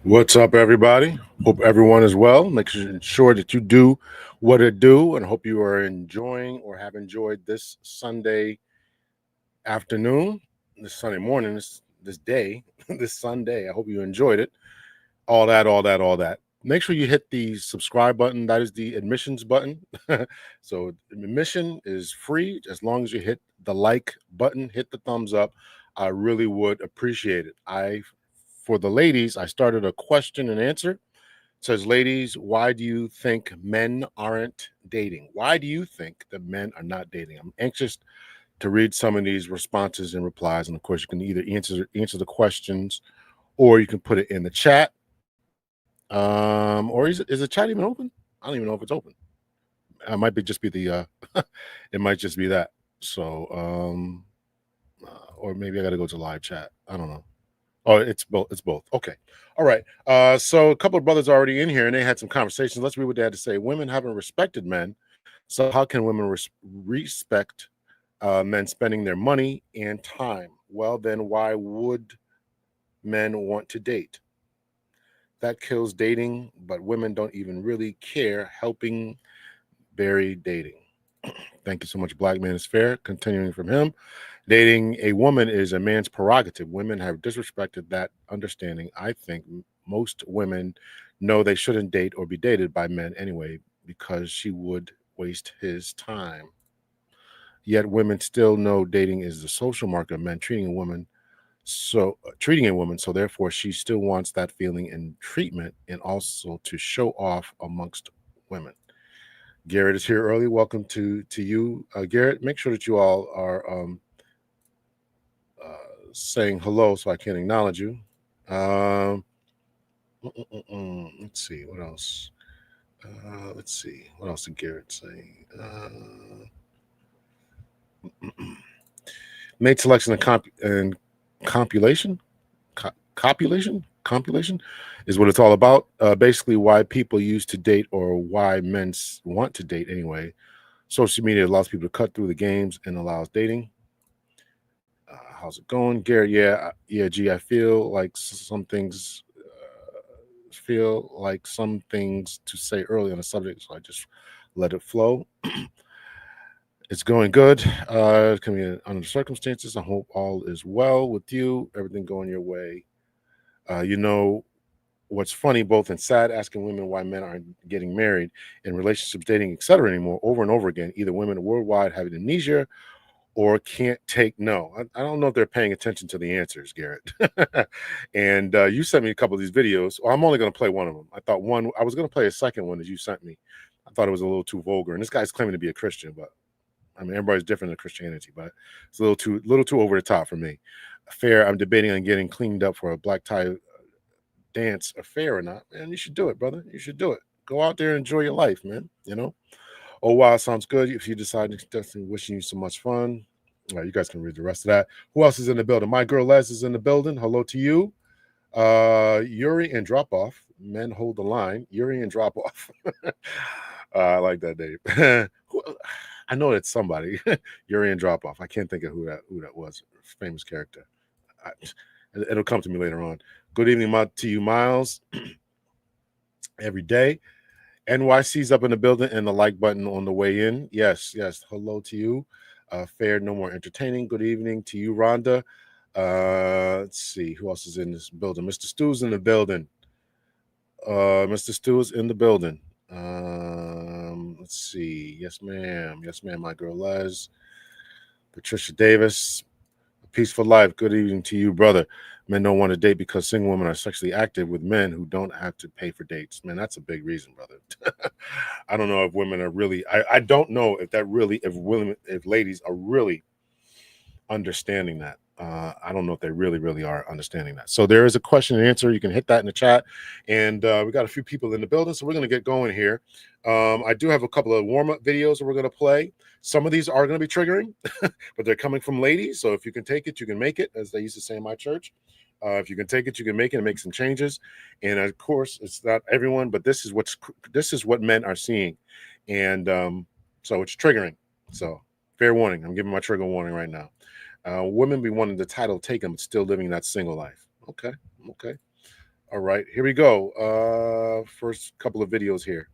What's up, everybody? Hope everyone is well. Make sure that you do what it do, and hope you are enjoying or have enjoyed this Sunday afternoon, this Sunday morning, this day, this Sunday. I hope you enjoyed it. All that. Make sure you hit the subscribe button. That is the admissions button. So admission is free as long as you hit the like button, hit the thumbs up. I really would appreciate it. For the ladies, I started a question and answer. It says, ladies, why do you think men aren't dating? Why do you think that men are not dating? I'm anxious to read some of these responses and replies. And of course, you can either answer the questions or you can put it in the chat. Or is the chat even open? I don't even know if it's open. It might just be the it might just be that. So or maybe I got to go to live chat. I don't know. Oh, it's both. It's both. Okay. All right. So a couple of brothers are already in here and they had some conversations. Let's read what they had to say. Women haven't respected men. So how can women respect men spending their money and time? Well, then why would men want to date? That kills dating, but women don't even really care, helping bury dating. Thank you so much. Black Man is Fair. Continuing from him. Dating a woman is a man's prerogative. Women have disrespected that understanding. I think most women know they shouldn't date or be dated by men anyway because she would waste his time. Yet women still know dating is the social market of men treating a woman, so therefore she still wants that feeling and treatment and also to show off amongst women. Garrett is here early. Welcome to you, Garrett. Make sure that you all are saying hello so I can acknowledge you. Let's see what else. What else did Garrett say? Mate selection and compilation is what it's all about. Basically, why people used to date or why men want to date anyway. Social media allows people to cut through the games and allows dating. How's it going, Garrett? Yeah. Gee, I feel like some things to say early on the subject, so I just let it flow. It's going good. Coming under the circumstances. I hope all is well with you. Everything going your way. What's funny, both and sad, asking women why men aren't getting married in relationships, dating, etc. anymore, over and over again. Either women worldwide have amnesia or can't take no. I don't know if they're paying attention to the answers, Garrett. And you sent me a couple of these videos. Well, I'm only going to play one of them. I was going to play a second one that you sent me. I thought it was a little too vulgar. And this guy's claiming to be a Christian, but I mean, everybody's different in Christianity, but it's a little too over the top for me. Fair, I'm debating on getting cleaned up for a black tie dance affair or not. Man, you should do it, brother. You should do it. Go out there and enjoy your life, man. Oh, wow, sounds good. If you decide to, definitely wishing you so much fun. All right, you guys can read the rest of that. Who else is in the building? My girl Les is in the building. Hello to you. Yuri and Drop Off. Men hold the line. Yuri and Drop Off. I like that name. I know it's somebody. Yuri and Drop Off. I can't think of who that was. Famous character. It'll come to me later on. Good evening to you, Miles. Every day. NYC's up in the building and the like button on the way in. Yes. Hello to you. Fair, no more entertaining. Good evening to you, Rhonda. Let's see who else is in this building. Mr. Stu's in the building. Mr. Stu is in the building. Let's see. Yes, ma'am. Yes, ma'am. My girl Les. Patricia Davis. Peaceful life. Good evening to you, brother. Men don't want to date because single women are sexually active with men who don't have to pay for dates. Man, that's a big reason, brother. I don't know if women are really. I don't know if that really if ladies are really understanding that. I don't know if they really are understanding that. So there is a question and answer. You can hit that in the chat. And we got a few people in the building, so we're going to get going here. I do have a couple of warm-up videos that we're going to play. Some of these are going to be triggering, but they're coming from ladies. So if you can take it, you can make it, as they used to say in my church. If you can take it, you can make it and make some changes. And of course, it's not everyone, but this is what men are seeing. And so it's triggering. So fair warning. I'm giving my trigger warning right now. Women be wanting the title taken, but still living that single life. Okay. All right, here we go. First couple of videos here.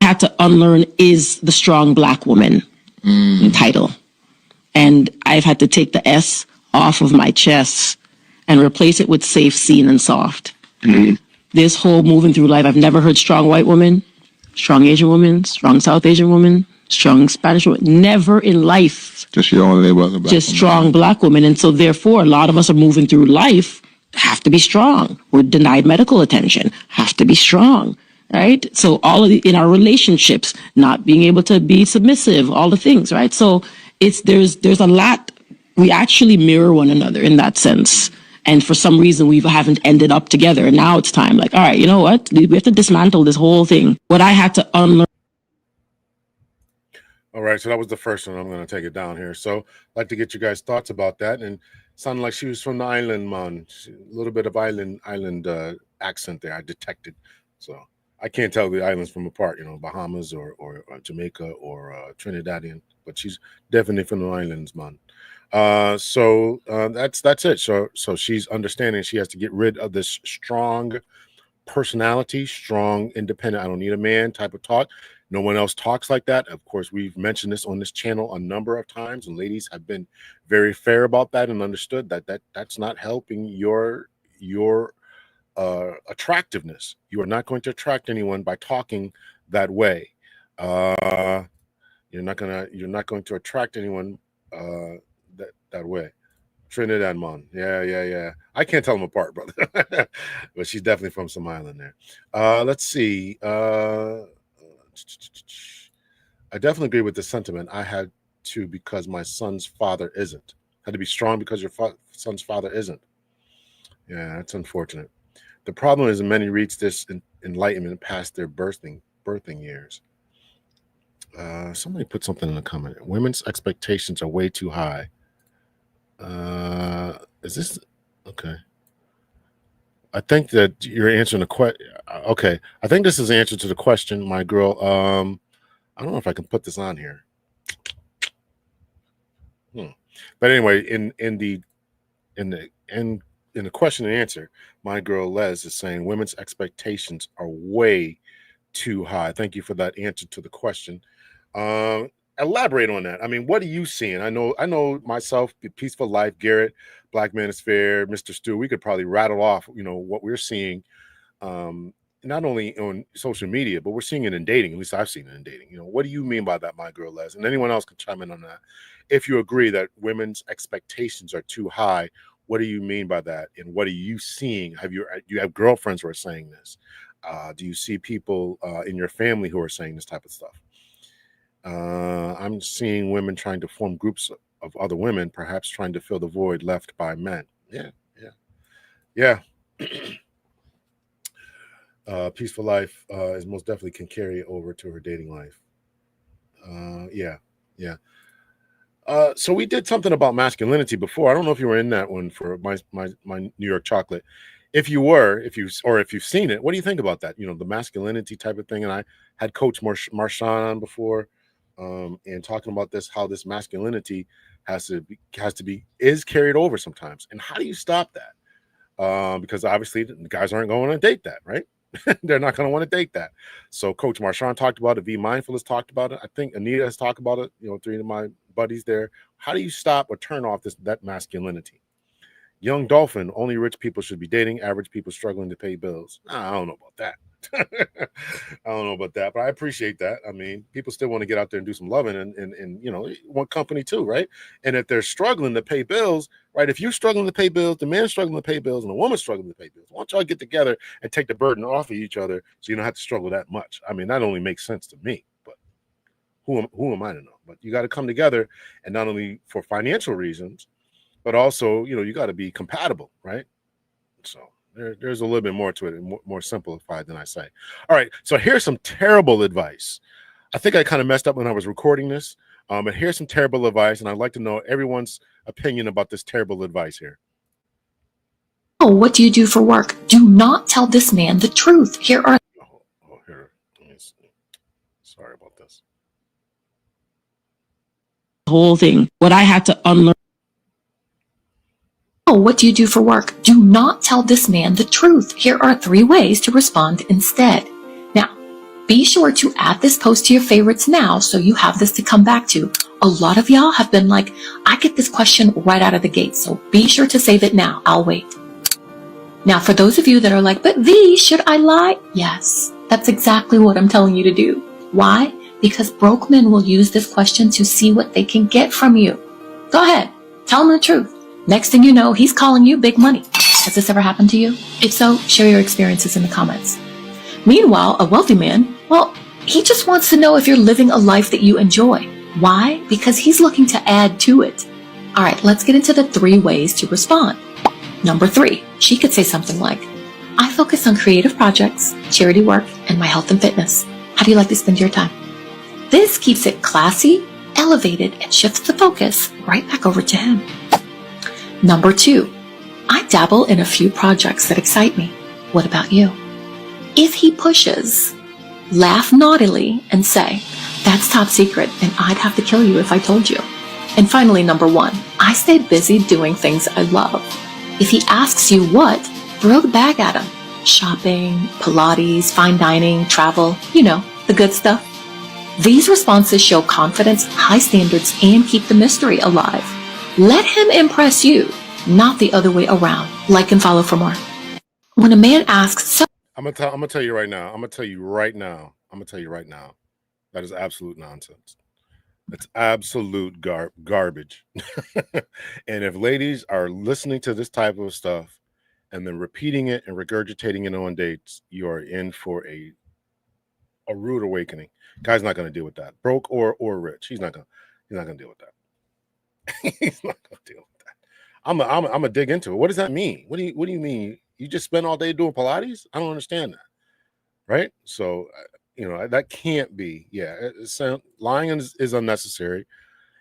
Had to unlearn is the strong black woman title. And I've had to take the S off of my chest and replace it with safe, seen, and soft. This whole moving through life, I've never heard strong white woman, strong Asian woman, strong South Asian woman, strong Spanish woman. Never in life. Just strong black woman. And so therefore, a lot of us are moving through life, have to be strong. We're denied medical attention, have to be strong. Right? So all of in our relationships, not being able to be submissive, all the things, right? So there's a lot. We actually mirror one another in that sense. And for some reason, we haven't ended up together. And now it's time, like, all right, you know what? We have to dismantle this whole thing. What I had to unlearn. All right, so that was the first one. I'm going to take it down here. So I'd like to get you guys' thoughts about that. And sounded like she was from the island, man. A little bit of island accent there I detected. So I can't tell the islands from apart, Bahamas or Jamaica or Trinidadian, but she's definitely from the islands, man. So that's it. So she's understanding she has to get rid of this strong personality, strong, independent, I don't need a man type of talk. No one else talks like that. Of course, we've mentioned this on this channel a number of times, and ladies have been very fair about that and understood that's not helping your attractiveness. You are not going to attract anyone by talking that way. You're not going to attract anyone that way. Trinidad man. Yeah. I can't tell them apart, brother. But she's definitely from some island there. Let's see. I definitely agree with the sentiment. I had to because my son's father isn't. Had to be strong because your son's father isn't. Yeah, that's unfortunate. The problem is many reach this enlightenment past their birthing years. Somebody put something in the comment. Women's expectations are way too high. Is this okay? I think that you're answering the question. Okay, I think this is the answer to the question, my girl. I don't know if I can put this on here. But anyway, in the question and answer, my girl Les is saying women's expectations are way too high. Thank you for that answer to the question. Elaborate on that. I mean, what are you seeing? I know myself, Peaceful Life, Garrett, Black Man is Fair, Mr. Stu. We could probably rattle off, what we're seeing, not only on social media, but we're seeing it in dating. At least I've seen it in dating. What do you mean by that, my girl Les? And anyone else can chime in on that. If you agree that women's expectations are too high, what do you mean by that? And what are you seeing? Do you have girlfriends who are saying this? Do you see people in your family who are saying this type of stuff? I'm seeing women trying to form groups of other women, perhaps trying to fill the void left by men. Yeah. Peaceful Life is most definitely can carry over to her dating life. Yeah. So we did something about masculinity before. I don't know if you were in that one for my New York chocolate. If you were, if you've seen it, what do you think about that? The masculinity type of thing. And I had Coach Marshawn on before. And talking about how this masculinity is carried over sometimes, and how do you stop that? Because obviously the guys aren't going to date that, right? They're not going to want to date that. So Coach Marshawn talked about it. Be Mindful has talked about it. I think Anita has talked about it. You know, three of my buddies there. How do you stop or turn off that masculinity? Young Dolphin, only rich people should be dating. Average people struggling to pay bills. I don't know about that. I don't know about that, but I appreciate that. I mean, people still want to get out there and do some loving and you know, want company too, right? And if they're struggling to pay bills, right? If you're struggling to pay bills, the man's struggling to pay bills, and the woman's struggling to pay bills, why don't y'all get together and take the burden off of each other so you don't have to struggle that much? I mean, that only makes sense to me, but who am I to know? But you got to come together, and not only for financial reasons, but also, you know, you got to be compatible, right? So there's a little bit more to it, and more simplified than I say. All right, so here's some terrible advice. I think I kind of messed up when I was recording this, but here's some terrible advice, and I'd like to know everyone's opinion about this terrible advice here. Oh, what do you do for work? Do not tell this man the truth. Here are Here. Let me see. Sorry about this. The whole thing. What I had to unlearn. Oh, what do you do for work? Do not tell this man the truth. Here are 3 ways to respond instead. Now, be sure to add this post to your favorites now so you have this to come back to. A lot of y'all have been like, I get this question right out of the gate, so be sure to save it now. I'll wait. Now, for those of you that are like, but V, should I lie? Yes, that's exactly what I'm telling you to do. Why? Because broke men will use this question to see what they can get from you. Go ahead, tell them the truth. Next thing you know, he's calling you big money. Has this ever happened to you? If so, share your experiences in the comments. Meanwhile, a wealthy man, well, he just wants to know if you're living a life that you enjoy. Why? Because he's looking to add to it. All right, let's get into the 3 ways to respond. Number 3, she could say something like, I focus on creative projects, charity work, and my health and fitness. How do you like to spend your time? This keeps it classy, elevated, and shifts the focus right back over to him. Number 2, I dabble in a few projects that excite me. What about you? If he pushes, laugh naughtily and say, that's top secret and I'd have to kill you if I told you. And finally, number 1, I stay busy doing things I love. If he asks you what, throw the bag at him. Shopping, Pilates, fine dining, travel, you know, the good stuff. These responses show confidence, high standards, and keep the mystery alive. Let him impress you, not the other way around. Like and follow for more. When a man asks, I'm gonna tell you right now. I'm gonna tell you right now. That is absolute nonsense. It's absolute garbage. And if ladies are listening to this type of stuff and then repeating it and regurgitating it on dates, you are in for a rude awakening. Guy's not going to deal with that. Broke or rich, he's not going to deal with that. He's not going to deal with that. I'm gonna dig into it. What does that mean? What do you mean? You just spend all day doing Pilates? I don't understand that. Right? So, you know, that can't be. Yeah, lying is unnecessary.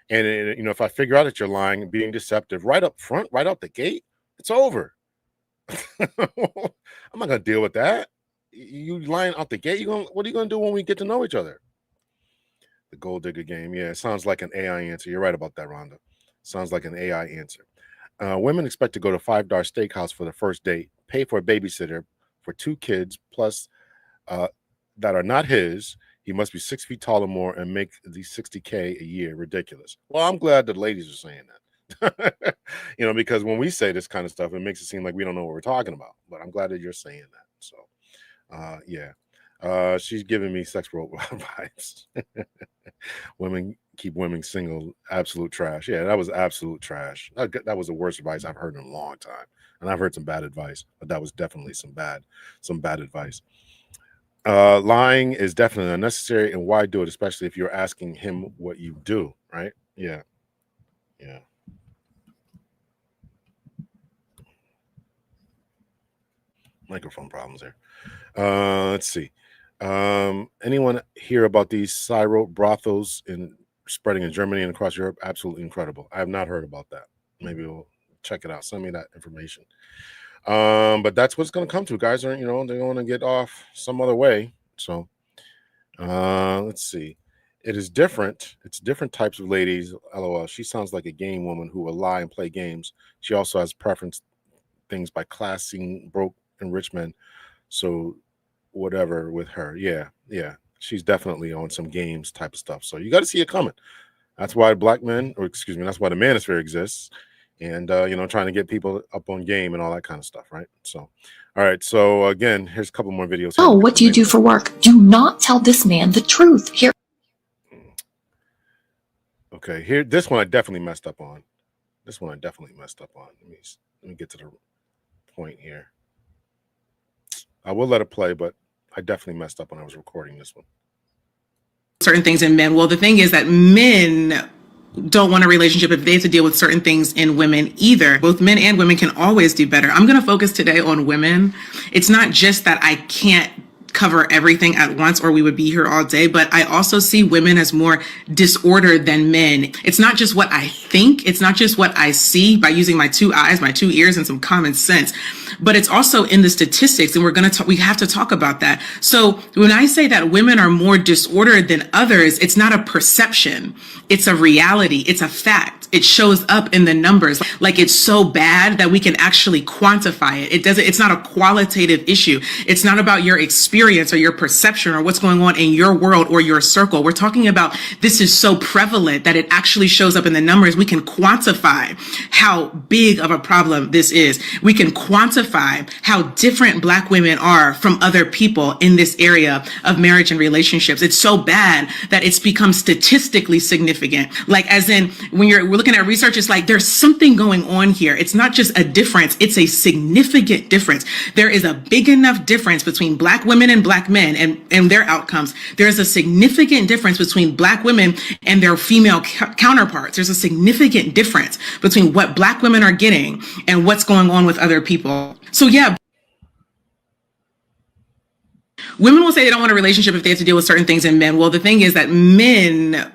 And you know, if I figure out that you're lying and being deceptive right up front, right out the gate, it's over. I'm not gonna deal with that. You lying out the gate. What are you gonna do when we get to know each other? The gold digger game. Yeah, it sounds like an AI answer. You're right about that, Rhonda. Sounds like an AI answer. Women expect to go to $5 steakhouse for the first date, pay for a babysitter for 2 kids plus that are not his. He must be 6 feet tall or more and make the $60K a year. Ridiculous. Well, I'm glad the ladies are saying that. You know, because when we say this kind of stuff, it makes it seem like we don't know what we're talking about. But I'm glad that you're saying that. So, yeah. She's giving me sex robot vibes. Women keep women single. Absolute trash. Yeah, that was absolute trash. That was the worst advice I've heard in a long time. And I've heard some bad advice, but that was definitely some bad advice. Lying is definitely unnecessary, and why do it, especially if you're asking him what you do, right? Yeah. Microphone problems there. Let's see. Anyone hear about these Syro brothels spreading in Germany and across Europe? Absolutely incredible. I have not heard about that. Maybe we'll check it out. Send me that information. But that's what's going to come to. Guys are, you know, they're going to get off some other way. So, let's see. It is different. It's different types of ladies. LOL. She sounds like a game woman who will lie and play games. She also has preference things by classing broke and rich men. So whatever with her. Yeah, she's definitely on some games type of stuff. So you got to see it coming. That's why black men, or excuse me, that's why the manosphere exists, and trying to get people up on game and all that kind of stuff, right? So, all right. So again, here's a couple more videos. Oh, what do you do for work? Do not tell this man the truth. Here. Okay, here, this one I definitely messed up on. Let me get to the point here. I will let it play, but I definitely messed up when I was recording this one. Certain things in men. Well, the thing is that men don't want a relationship if they have to deal with certain things in women either. Both men and women can always do better. I'm going to focus today on women. It's not just that I can't cover everything at once or we would be here all day, but I also see women as more disordered than men. It's not just what I think, it's not just what I see by using my 2 eyes, my 2 ears, and some common sense, but it's also in the statistics, and we have to talk about that. So when I say that women are more disordered than others, it's not a perception, it's a reality, it's a fact. It shows up in the numbers. Like, it's so bad that we can actually quantify it. It's not a qualitative issue. It's not about your experience or your perception or what's going on in your world or your circle. We're talking about this is so prevalent that it actually shows up in the numbers. We can quantify how big of a problem this is. We can quantify how different Black women are from other people in this area of marriage and relationships. It's so bad that it's become statistically significant. Like, as in, when we're looking at research, it's like there's something going on here. It's not just a difference, it's a significant difference. There is a big enough difference between Black women and Black men and their outcomes. There's a significant difference between Black women and their female counterparts. There's a significant difference between what Black women are getting and what's going on with other people. So yeah, women will say they don't want a relationship if they have to deal with certain things in men. Well, the thing is that men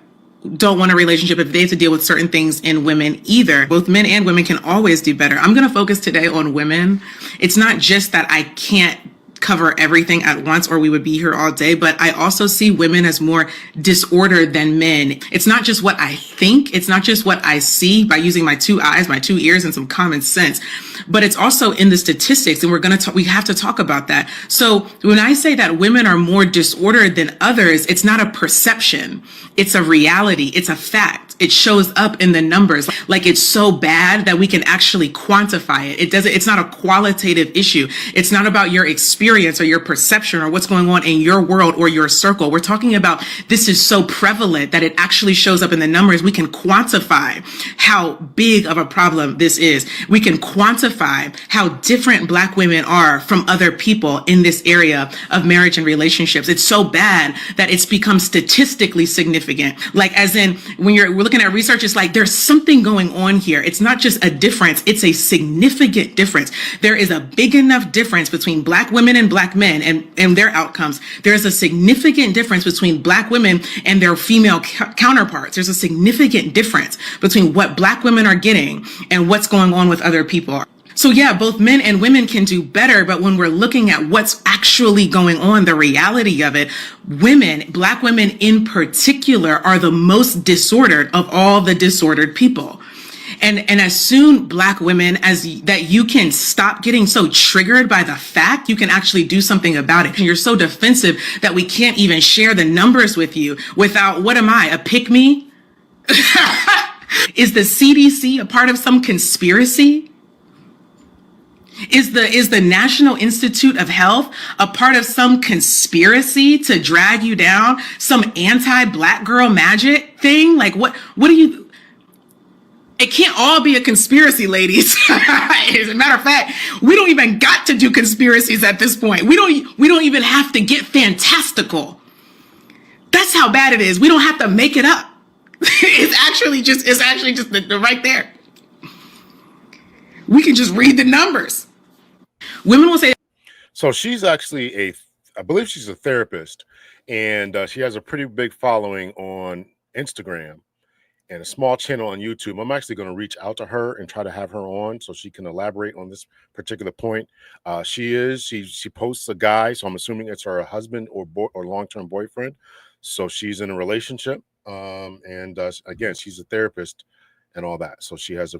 don't want a relationship if they have to deal with certain things in women either. Both men and women can always do better. I'm going to focus today on women. It's not just that I can't cover everything at once or we would be here all day, but I also see women as more disordered than men. It's not just what I think, it's not just what I see by using my 2 eyes, my 2 ears, and some common sense, but it's also in the statistics, and we have to talk about that. So when I say that women are more disordered than others, it's not a perception, it's a reality, it's a fact. It shows up in the numbers. Like, it's so bad that we can actually quantify it. It's not a qualitative issue. It's not about your experience or your perception or what's going on in your world or your circle. We're talking about this is so prevalent that it actually shows up in the numbers. We can quantify how big of a problem this is. We can quantify how different Black women are from other people in this area of marriage and relationships. It's so bad that it's become statistically significant. Like, as in, we're looking at research, it's like there's something going on here. It's not just a difference, it's a significant difference. There is a big enough difference between Black women and Black men and their outcomes. There's a significant difference between Black women and their female counterparts. There's a significant difference between what Black women are getting and what's going on with other people. So yeah, both men and women can do better, but when we're looking at what's actually going on, the reality of it, women, Black women in particular, are the most disordered of all the disordered people. And as soon, Black women, as that you can stop getting so triggered by the fact, you can actually do something about it. And you're so defensive that we can't even share the numbers with you without, what am I, a pick-me? Is the CDC a part of some conspiracy? Is the National Institute of Health a part of some conspiracy to drag you down? Some anti-Black girl magic thing? Like, what do you... It can't all be a conspiracy, ladies. As a matter of fact, we don't even got to do conspiracies at this point. We don't even have to get fantastical. That's how bad it is. We don't have to make it up. It's actually just right there. We can just read the numbers. Women will say. So she's actually I believe she's a therapist, and she has a pretty big following on Instagram and a small channel on YouTube. I'm actually going to reach out to her and try to have her on so she can elaborate on this particular point. She posts a guy, so I'm assuming it's her husband or long-term boyfriend. So she's in a relationship, and again, she's a therapist, and all that. So she has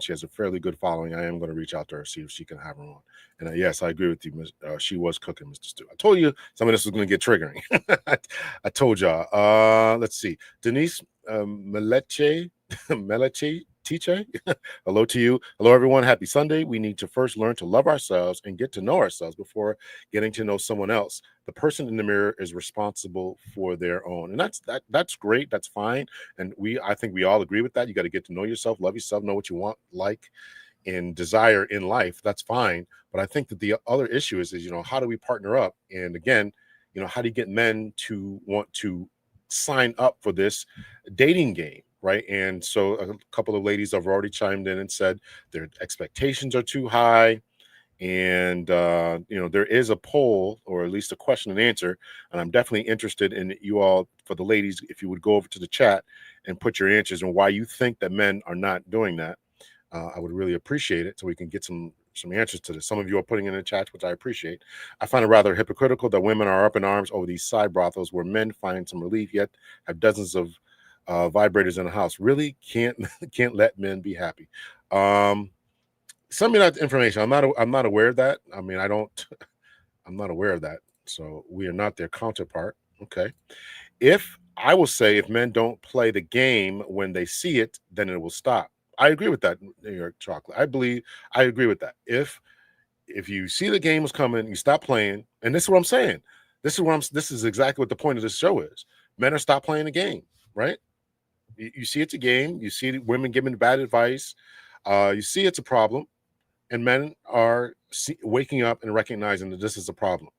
she has a fairly good following. I am going to reach out to her, see if she can have her on. And yes, I agree with you. She was cooking, Mr. Stu. I told you some of this was going to get triggering. I told y'all. Let's see. Denise Meleche Tiche. Hello to you. Hello, everyone. Happy Sunday. We need to first learn to love ourselves and get to know ourselves before getting to know someone else. The person in the mirror is responsible for their own. And that's great. That's fine. And I think we all agree with that. You got to get to know yourself, love yourself, know what you want, like, and desire in life. That's fine. But I think that the other issue is, how do we partner up? And again, how do you get men to want to sign up for this dating game? Right. And so a couple of ladies have already chimed in and said their expectations are too high. And there is a poll, or at least a question and answer, and I'm definitely interested in you all, for the ladies, if you would go over to the chat and put your answers and why you think that men are not doing that. I would really appreciate it, so we can get some answers to this. Some of you are putting in the chat, which I appreciate. I find it rather hypocritical that women are up in arms over these side brothels where men find some relief, yet have dozens of vibrators in the house. Really can't let men be happy. Send me that information. I'm not aware of that. I mean, I'm not aware of that. So we are not their counterpart. Okay. I will say, if men don't play the game when they see it, then it will stop. I agree with that, New York Chocolate. I agree with that. If you see the game is coming, you stop playing. And this is what I'm saying. This is exactly what the point of this show is. Men are stop playing the game, right? You see it's a game. You see women giving bad advice. You see it's a problem. And men are waking up and recognizing that this is a problem.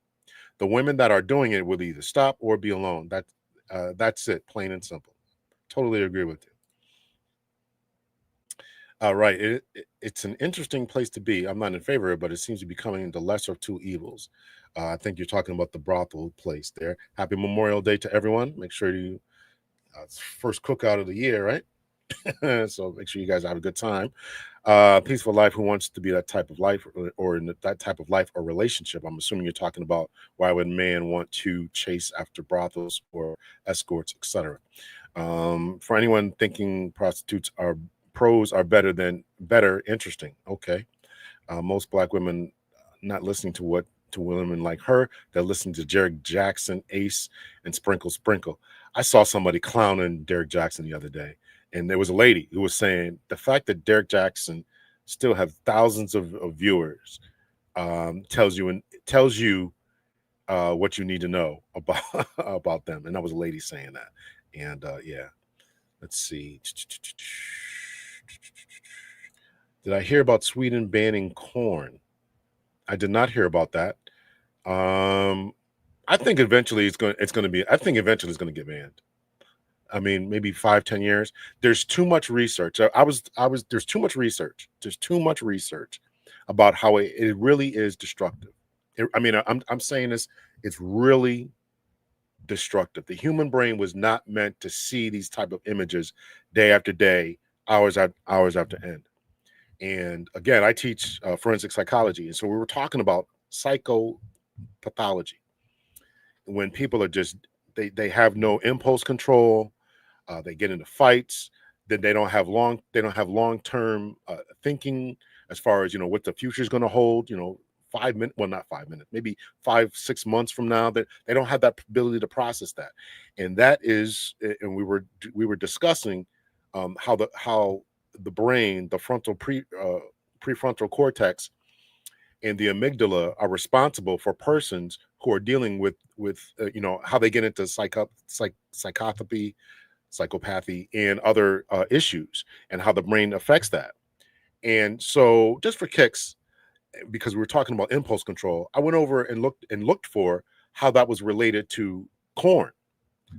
The women that are doing it will either stop or be alone. That's it, plain and simple. Totally agree with you. Right. It's an interesting place to be. I'm not in favor of it, but it seems to be becoming the lesser of two evils. I think you're talking about the brothel place there. Happy Memorial Day to everyone. Make sure it's first cookout of the year, right? So make sure you guys have a good time. Peaceful life. Who wants to be that type of life, or in that type of life or relationship? I'm assuming you're talking about why would a man want to chase after brothels or escorts, etc. For anyone thinking prostitutes are pros are better, interesting. Okay. Most Black women not listening to women like her. They're listening to Derek Jackson, Ace, and Sprinkle. I saw somebody clowning Derek Jackson the other day, and there was a lady who was saying the fact that Derek Jackson still have thousands of viewers tells you what you need to know about about them. And that was a lady saying that. And yeah, let's see. Did I hear about Sweden banning corn? I did not hear about that. I think eventually it's going to get banned. I mean, maybe 5-10 years. There's too much research. There's too much research. There's too much research about how it really is destructive. I'm saying this, it's really destructive. The human brain was not meant to see these type of images day after day, hours after end. And again, I teach forensic psychology. And so we were talking about psychopathology. When people are just, they have no impulse control, they get into fights, then they don't have long-term thinking as far as, what the future is going to hold, 5 minutes, well, not 5 minutes, maybe 5-6 months from now, that they don't have that ability to process that. And that is, and we were discussing how the brain, the prefrontal cortex and the amygdala are responsible for persons who are dealing with how they get into psychopathy, and other issues, and how the brain affects that. And so, just for kicks, because we were talking about impulse control, I went over and looked for how that was related to corn.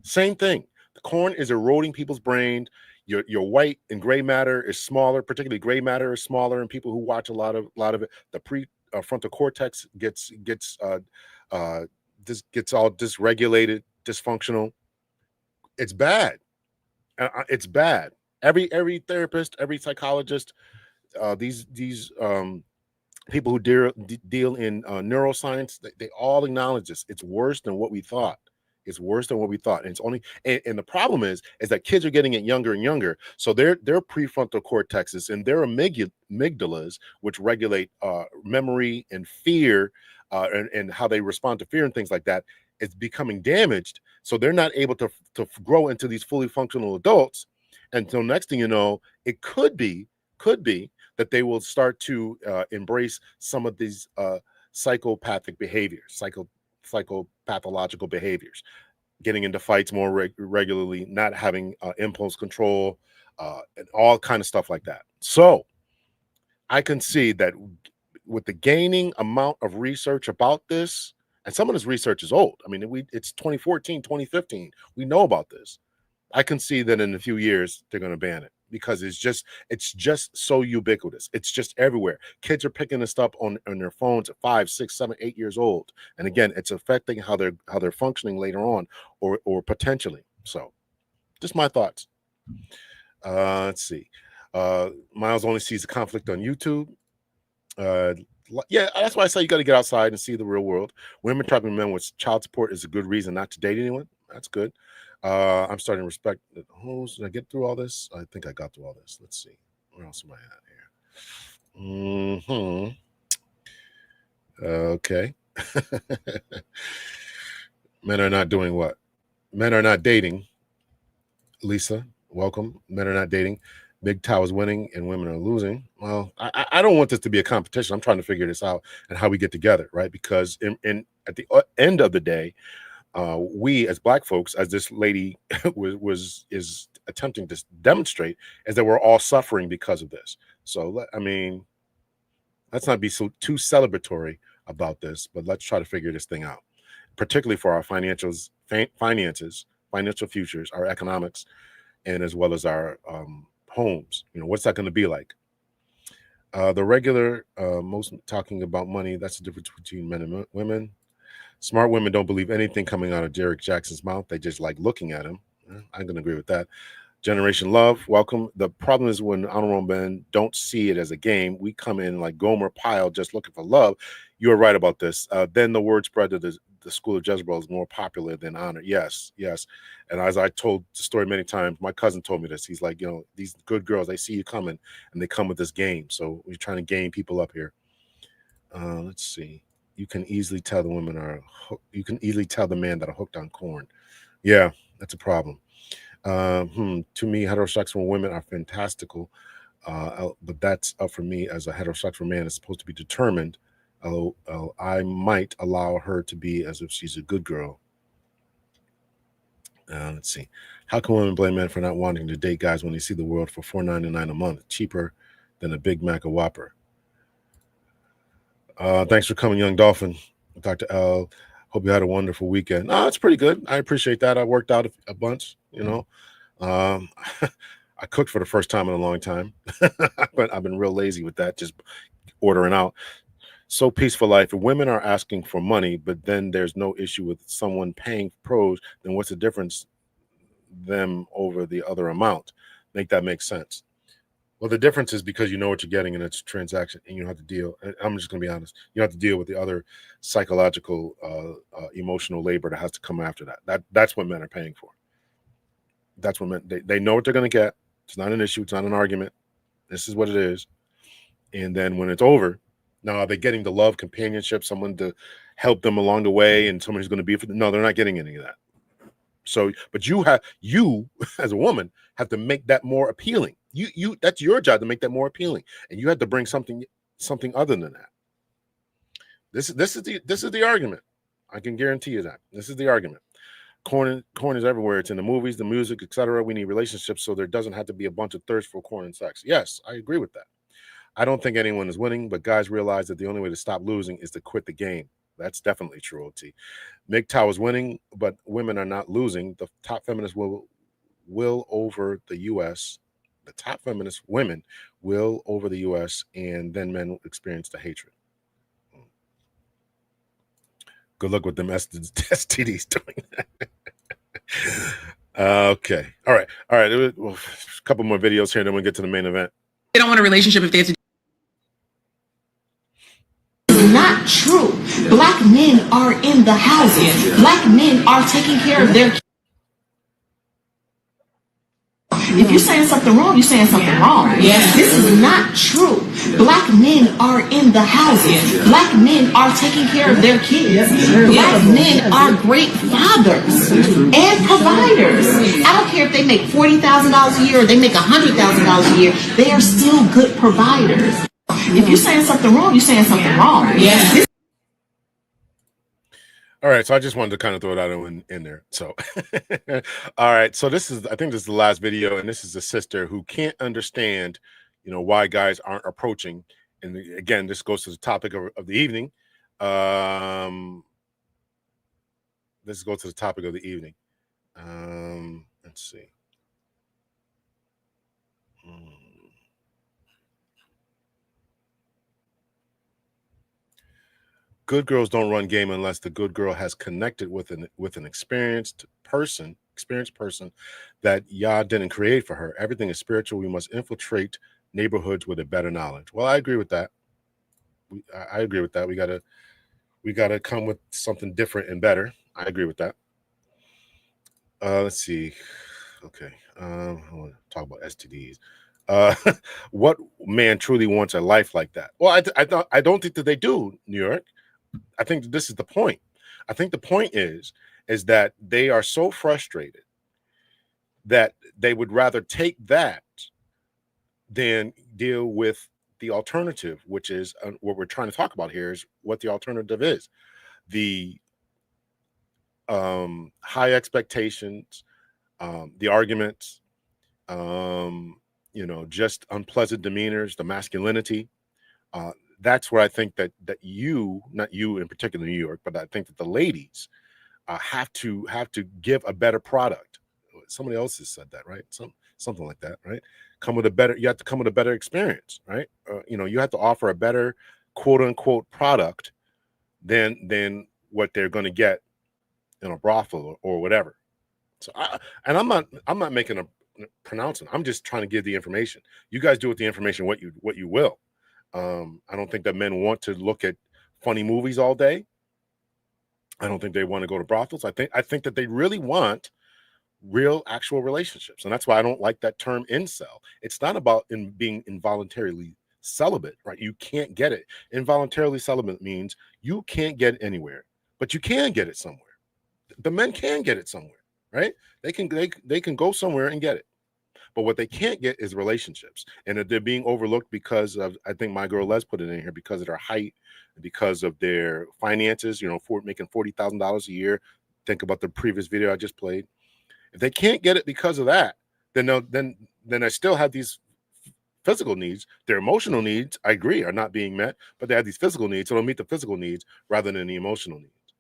Same thing. The corn is eroding people's brain. Your white and gray matter is smaller, particularly gray matter is smaller, and people who watch a lot of it, the prefrontal cortex gets all dysregulated, dysfunctional. It's bad. It's bad. Every therapist, every psychologist, these people who deal in neuroscience, they all acknowledge this. It's worse than what we thought. It's worse than what we thought. And it's only and the problem is that kids are getting it younger and younger. So their prefrontal cortexes and their amygdalas, which regulate memory and fear, and how they respond to fear and things like that, is becoming damaged. So they're not able to grow into these fully functional adults. And so next thing you know, it could be that they will start to embrace some of these psychopathic behaviors, psychopathological behaviors, getting into fights more regularly, not having impulse control, and all kind of stuff like that. So I can see that with the gaining amount of research about this, and some of this research is old. I mean, it's 2014, 2015. We know about this. I can see that in a few years they're going to ban it because it's just so ubiquitous. It's just everywhere. Kids are picking this up on their phones at 5, 6, 7, 8 years old. And again, it's affecting how they're functioning later on or potentially. So just my thoughts. Let's see. Miles only sees the conflict on YouTube. Yeah, that's why I say you got to get outside and see the real world. Women trapping men with child support is a good reason not to date anyone. That's good. I'm starting to respect the host. Did I get through all this? I think I got through all this. Let's see. Where else am I at here? Okay. Men are not doing what? Men are not dating. Lisa, welcome. Men are not dating. Big Tow is winning and women are losing. Well, I don't want this to be a competition. I'm trying to figure this out and how we get together, right? Because at the end of the day, we as Black folks, as this lady is attempting to demonstrate, is that we're all suffering because of this. So, I mean, let's not be too celebratory about this, but let's try to figure this thing out, particularly for our finances, financial futures, our economics, and as well as our homes. What's that going to be like? The regular, most talking about money, that's the difference between men and women. Smart women don't believe anything coming out of Derek Jackson's mouth. They just like looking at him. I'm going to agree with that. Generation Love, welcome. The problem is when honorable men don't see it as a game, we come in like Gomer Pyle just looking for love. You're right about this. Then the word spread to the school of Jezebel is more popular than honor. Yes. And as I told the story many times, my cousin told me this. He's like, these good girls, they see you coming and they come with this game. So we're trying to game people up here. Let's see. You can easily tell the women you can easily tell the man that are hooked on corn. Yeah, that's a problem. To me, heterosexual women are fantastical, but that's up for me as a heterosexual man. It's supposed to be determined. I might allow her to be as if she's a good girl. Let's see. How can women blame men for not wanting to date guys when they see the world for $4.99 a month, cheaper than a Big Mac or Whopper? Thanks for coming, Young Dolphin. Dr. L. Hope you had a wonderful weekend. It's pretty good. I appreciate that. I worked out a bunch, I cooked for the first time in a long time, but I've been real lazy with that, just ordering out. So peaceful life. If women are asking for money, but then there's no issue with someone paying pros, then what's the difference them over the other amount? Make that make sense. Well, the difference is because you know what you're getting and it's a transaction and you don't have to deal. I'm just going to be honest. You don't have to deal with the other psychological, emotional labor that has to come after that. That's what men are paying for. That's what men, they know what they're going to get. It's not an issue. It's not an argument. This is what it is. And then when it's over, now are they getting the love, companionship, someone to help them along the way and someone who's going to be for them? No, they're not getting any of that. So, but you as a woman have to make that more appealing. That's your job to make that more appealing, and you have to bring something other than that. This is the argument. I can guarantee you that this is the argument. Corn is everywhere. It's in the movies, the music, etc. We need relationships, so there doesn't have to be a bunch of thirst for corn and sex. Yes, I agree with that. I don't think anyone is winning, but guys realize that the only way to stop losing is to quit the game. That's definitely true, OT. MGTOW is winning, but women are not losing. The top feminists will over the U.S. The top feminist women will over the U.S., and then men experience the hatred. Good luck with them STDs doing that. Okay. All right. A couple more videos here, then we'll get to the main event. They don't want a relationship if they have to. Not true. Black men are in the houses. Black men are taking care of their kids. If you're saying something wrong, you're saying something wrong. This is not true. Black men are in the houses. Black men are taking care of their kids. Black men are great fathers and providers. I don't care if they make $40,000 a year or they make $100,000 a year. They are still good providers. If you're saying something wrong, you're saying something wrong. All right, so I just wanted to kind of throw that in there. So, all right, so I think this is the last video, and this is a sister who can't understand, why guys aren't approaching. And again, this goes to the topic of the evening. Let's go to the topic of the evening. Let's see. Good girls don't run game unless the good girl has connected with an experienced person that Yah didn't create for her. Everything is spiritual. We must infiltrate neighborhoods with a better knowledge. Well, I agree with that. I agree with that. We gotta come with something different and better. I agree with that. Let's see. Okay. I want to talk about STDs. What man truly wants a life like that? Well, I don't think that they do, New York. I think this is the point. I think the point is that they are so frustrated that they would rather take that than deal with the alternative, which is what we're trying to talk about here is what the alternative is. The high expectations, the arguments, just unpleasant demeanors, the masculinity. That's where I think that you, not you in particular, New York, but I think that the ladies have to give a better product. Somebody else has said that, right? Something like that, right? You have to come with a better experience, right? You have to offer a better quote unquote product than what they're going to get in a brothel or whatever. So I'm not making a pronouncing. I'm just trying to give the information. You guys do with the information what you will. I don't think that men want to look at funny movies all day. I don't think they want to go to brothels. I think that they really want real, actual relationships, and that's why I don't like that term incel. It's not about being involuntarily celibate, right? You can't get it. Involuntarily celibate means you can't get it anywhere, but you can get it somewhere. The men can get it somewhere, right? They can go somewhere and get it. But what they can't get is relationships, and they're being overlooked because of, I think my girl Les put it in here, because of their height, because of their finances, for making $40,000 a year. Think about the previous video I just played. If they can't get it because of that, then they still have these physical needs. Their emotional needs, I agree, are not being met, but they have these physical needs, so they'll meet the physical needs rather than the emotional needs.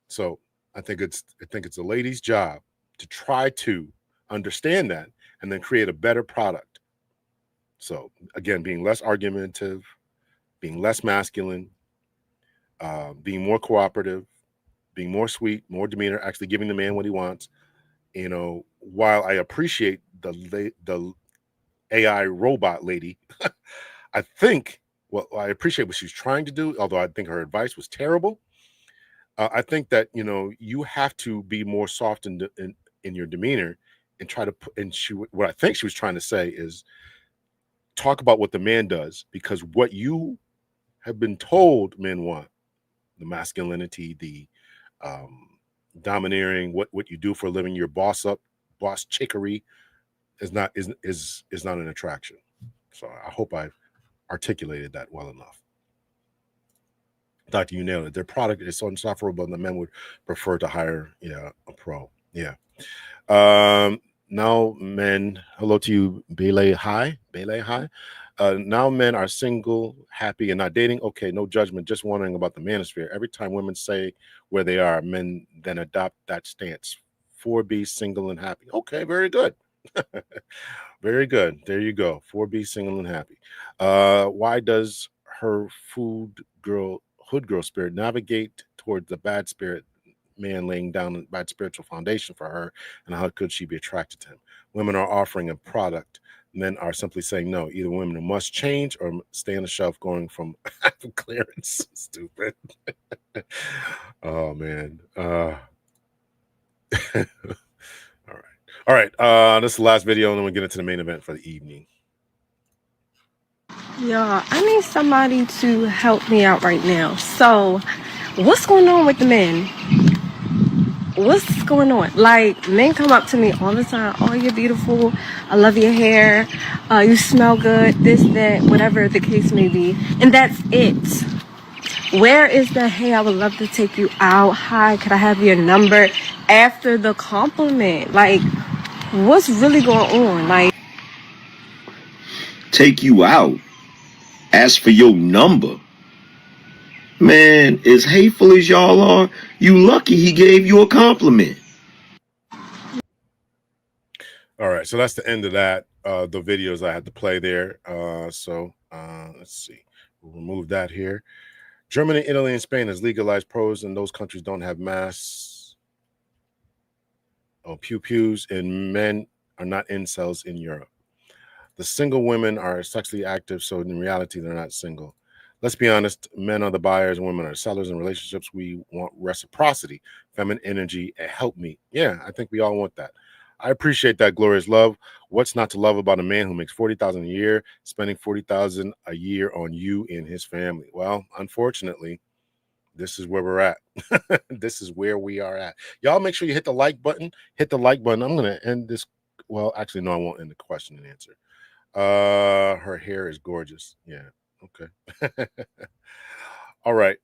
So I think it's the lady's job to try to understand that and then create a better product. So again, being less argumentative, being less masculine, being more cooperative, being more sweet, more demeanor, actually giving the man what he wants. While I appreciate the AI robot lady, I appreciate what she's trying to do, although I think her advice was terrible. I think that, you have to be more soft in your demeanor and try to what I think she was trying to say is talk about what the man does, because what you have been told men want, the masculinity, the domineering, what you do for a living, your boss chickery is not an attraction. So I hope I've articulated that well enough. Doctor, you nailed it. Their product is so insufferable, and the men would prefer to hire a pro. Yeah. Now men, hello to you, Bele High. Now men are single, happy, and not dating. Okay, no judgment, just wondering about the manosphere. Every time women say where they are, men then adopt that stance. 4B, single and happy. Okay, very good. Very good. There you go. 4B, single and happy. Why does her hood girl spirit navigate towards the bad spirit man laying down a bad spiritual foundation for her, and how could she be attracted to him? Women are offering a product Men are simply saying no. Either women must change or stay on the shelf going from clearance. Stupid. Oh, man. All right. This is the last video, and then we get into the main event for the evening. Yeah, I need somebody to help me out right now. So, what's going on with the men? What's going on? Like, men come up to me all the time. Oh, you're beautiful. I love your hair. You smell good. This, that, whatever the case may be. And that's it. Where is the, hey, I would love to take you out. Hi, could I have your number? After the compliment. Like, what's really going on? Like, take you out. Ask for your number. Man, as hateful as y'all are, you lucky he gave you a compliment. All right, so that's the end of that. The videos I had to play there. So let's see. We'll remove that here. Germany, Italy, and Spain has legalized pros, and those countries don't have mass pew-pews, and men are not incels in Europe. The single women are sexually active, so in reality, they're not single. Let's be honest, men are the buyers and women are sellers in relationships. We want reciprocity, feminine energy, and help me. Yeah, I think we all want that. I appreciate that, glorious love. What's not to love about a man who makes $40,000 a year, spending $40,000 a year on you and his family? Well, unfortunately, this is where we're at. This is where we are at. Y'all make sure you hit the like button. Hit the like button. I'm going to end this. Well, actually, no, I won't end the question and answer. Her hair is gorgeous. Yeah. Okay. All right.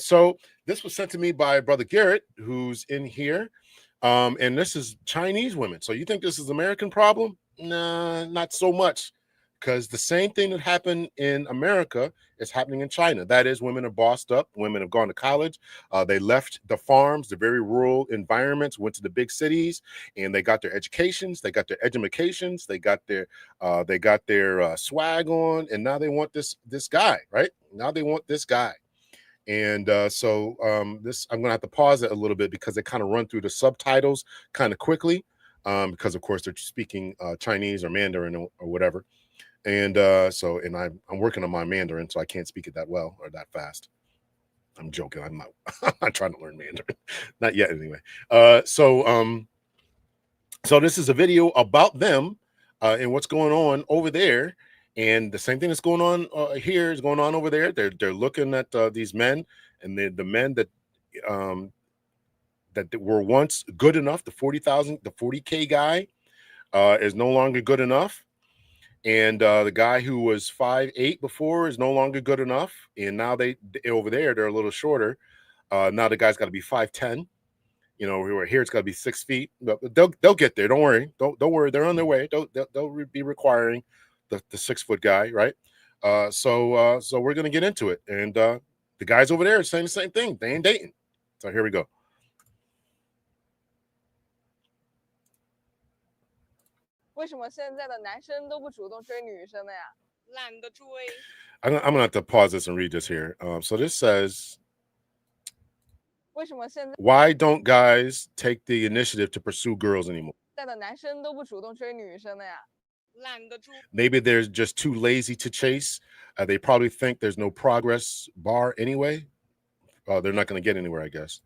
So this was sent to me by Brother Garrett, who's in here. And this is Chinese women. So you think this is an American problem? Nah, not so much. Because the same thing that happened in America is happening in China. That is, women are bossed up. Women have gone to college. They left the farms, the very rural environments, went to the big cities, and they got their educations. They got their edumacations. They got their swag on, and now they want this guy, right? Now they want this guy. And so this, I'm gonna have to pause it a little bit because they kind of run through the subtitles kind of quickly, because of course they're speaking Chinese or Mandarin or whatever. And and I'm working on my Mandarin, so I can't speak it that well or that fast. I'm joking. I'm not trying to learn Mandarin, not yet anyway. So this is a video about them and what's going on over there. And the same thing that's going on here is going on over there. They're looking at these men, and the men that were once good enough. The 40K guy is no longer good enough, and the guy who was 5'8" before is no longer good enough. And now they over there they're a little shorter. Now the guy's got to be 5'10". You know, here it's got to be 6 feet. But they'll get there. Don't worry. Don't worry. They're on their way. They'll be requiring the 6 foot guy, right? So we're gonna get into it, and the guys over there are saying the same thing. They ain't dating. So here we go. I'm gonna have to pause this and read this here. So this says, why don't guys take the initiative to pursue girls anymore? Maybe they're just too lazy to chase. They probably think there's no progress bar anyway. They're not going to get anywhere, I guess.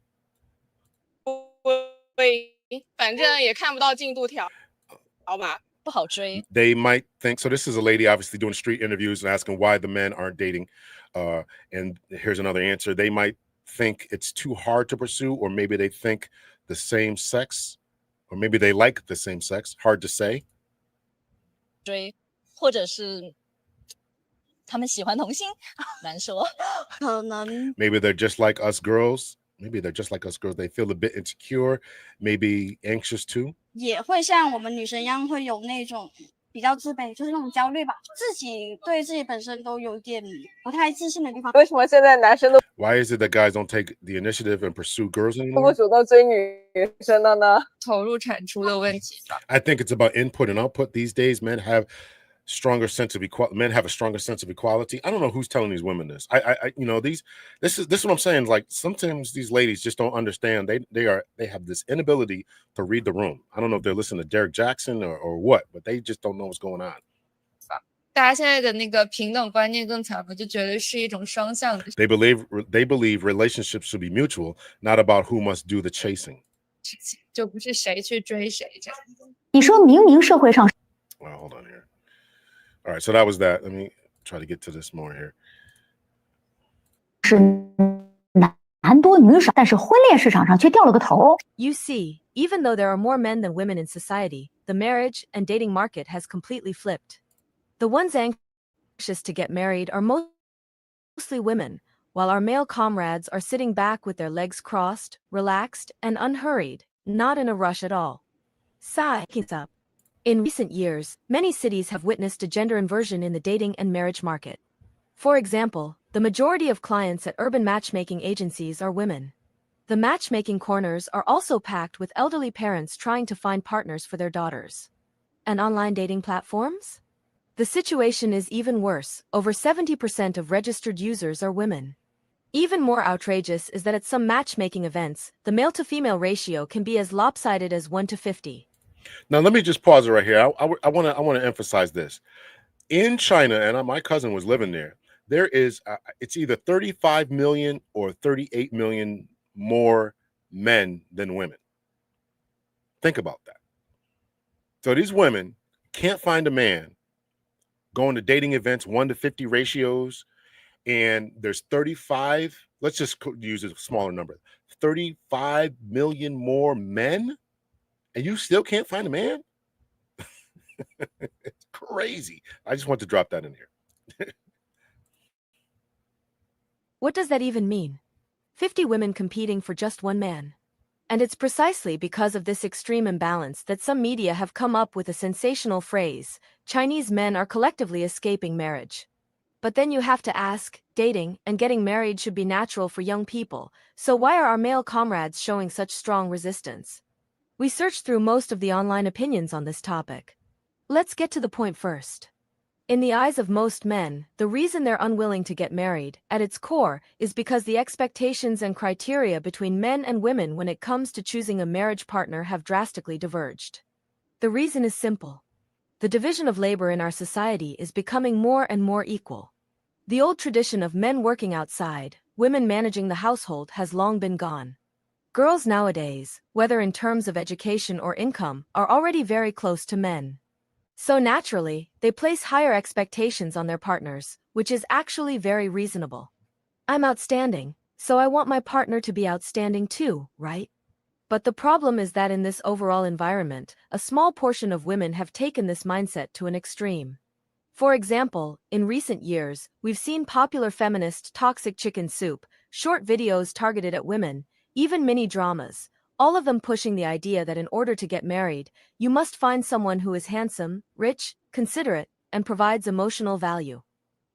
They might think, so this is a lady obviously doing street interviews and asking why the men aren't dating. And here's another answer. They might think it's too hard to pursue, or maybe they think the same sex, or maybe they like the same sex. Hard to say. Maybe they're just like us girls. Maybe they're just like us girls. They feel a bit insecure, maybe anxious too. Why is it that guys don't take the initiative and pursue girls anymore? I think it's about input and output. These days, men have a stronger sense of equality. I don't know who's telling these women this. This is what I'm saying. Like, sometimes these ladies just don't understand. They have this inability to read the room. I don't know if they're listening to Derek Jackson or what, but they just don't know what's going on. 大家现在的那个平等观念更强了，就觉得是一种双向的。They believe relationships should be mutual, not about who must do the chasing. 事情，就不是谁去追谁这样。你说明明社会上 Well, hold on here. All right, so that was that. Let me try to get to this more here. 是男多女少，但是婚恋市场上却掉了个头。 You see, even though there are more men than women in society, the marriage and dating market has completely flipped. The ones anxious to get married are mostly women, while our male comrades are sitting back with their legs crossed, relaxed, and unhurried, not in a rush at all. Signs up. In recent years, many cities have witnessed a gender inversion in the dating and marriage market. For example, the majority of clients at urban matchmaking agencies are women. The matchmaking corners are also packed with elderly parents trying to find partners for their daughters. And online dating platforms? The situation is even worse. Over 70% of registered users are women. Even more outrageous is that at some matchmaking events, the male-to-female ratio can be as lopsided as 1:50. Now, let me just pause it right here. I want to emphasize this. In China, and my cousin was living there, there is, it's either 35 million or 38 million more men than women. Think about that. So these women can't find a man, going to dating events, 1:50 ratios, and there's 35, let's just use a smaller number, 35 million more men, and you still can't find a man? It's crazy. I just want to drop that in here. What does that even mean? 50 women competing for just one man. And it's precisely because of this extreme imbalance that some media have come up with a sensational phrase: Chinese men are collectively escaping marriage. But then you have to ask, dating and getting married should be natural for young people, so why are our male comrades showing such strong resistance? We searched through most of the online opinions on this topic. Let's get to the point first. In the eyes of most men, the reason they're unwilling to get married, at its core, is because the expectations and criteria between men and women when it comes to choosing a marriage partner have drastically diverged. The reason is simple. The division of labor in our society is becoming more and more equal. The old tradition of men working outside, women managing the household has long been gone. Girls nowadays, whether in terms of education or income, are already very close to men. So naturally, they place higher expectations on their partners, which is actually very reasonable. I'm outstanding, so I want my partner to be outstanding too, right? But the problem is that in this overall environment, a small portion of women have taken this mindset to an extreme. For example, in recent years, we've seen popular feminist toxic chicken soup, short videos targeted at women, even mini dramas, all of them pushing the idea that in order to get married, you must find someone who is handsome, rich, considerate, and provides emotional value.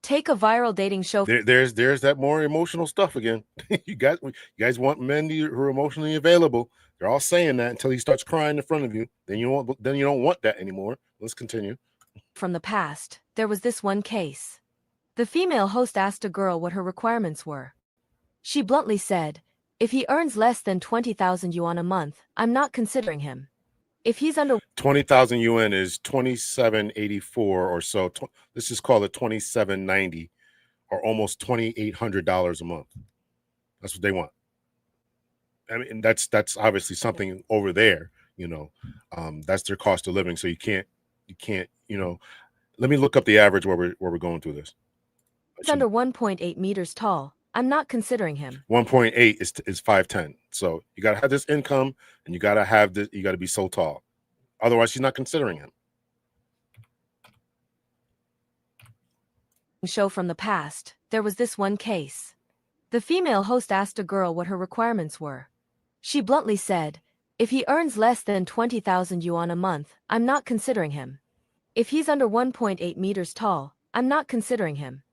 Take a viral dating show. There's that more emotional stuff again. you guys want men who are emotionally available. They're all saying that until he starts crying in front of you. Then you don't want that anymore. Let's continue. From the past, there was this one case. The female host asked a girl what her requirements were. She bluntly said, "If he earns less than 20,000 yuan a month, I'm not considering him. If he's under 20,000 yuan is 2784 or so. Let's just call it 2790 or almost $2,800 a month. That's what they want. I mean, that's obviously something over there, that's their cost of living. So you can't, let me look up the average where we're going through this. He's under 1.8 meters tall, I'm not considering him. 1.8 is 5'10". So you got to have this income and you got to be so tall. Otherwise, she's not considering him. Show from the past, there was this one case. The female host asked a girl what her requirements were. She bluntly said, "If he earns less than 20,000 yuan a month, I'm not considering him. If he's under 1.8 meters tall, I'm not considering him.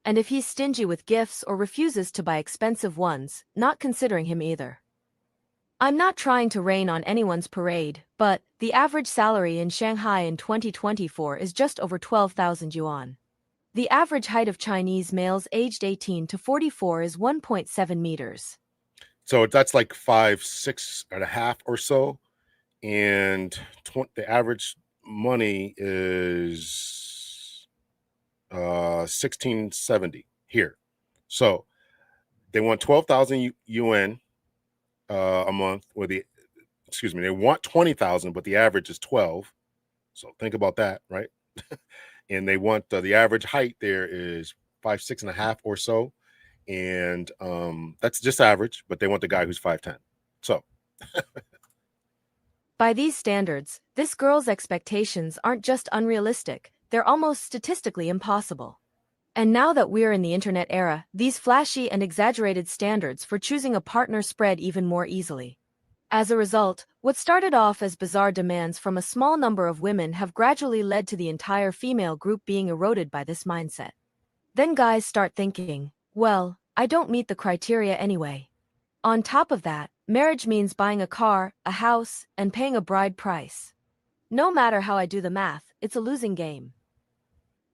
And if he's stingy with gifts or refuses to buy expensive ones, not considering him either." I'm not trying to rain on anyone's parade, but the average salary in Shanghai in 2024 is just over 12,000 yuan. The average height of Chinese males aged 18 to 44 is 1.7 meters. So that's like 5'6.5" or so. And the average money is 1670 here. So they want 12,000 UN a month, or they want 20,000, but the average is 12. So think about that, right? And they want the average height there is 5'6.5" or so, and that's just average. But they want the guy who's 5'10". So By these standards, this girl's expectations aren't just unrealistic, they're almost statistically impossible. And now that we're in the internet era, these flashy and exaggerated standards for choosing a partner spread even more easily. As a result, what started off as bizarre demands from a small number of women have gradually led to the entire female group being eroded by this mindset. Then guys start thinking, well, I don't meet the criteria anyway. On top of that, marriage means buying a car, a house, and paying a bride price. No matter how I do the math, it's a losing game.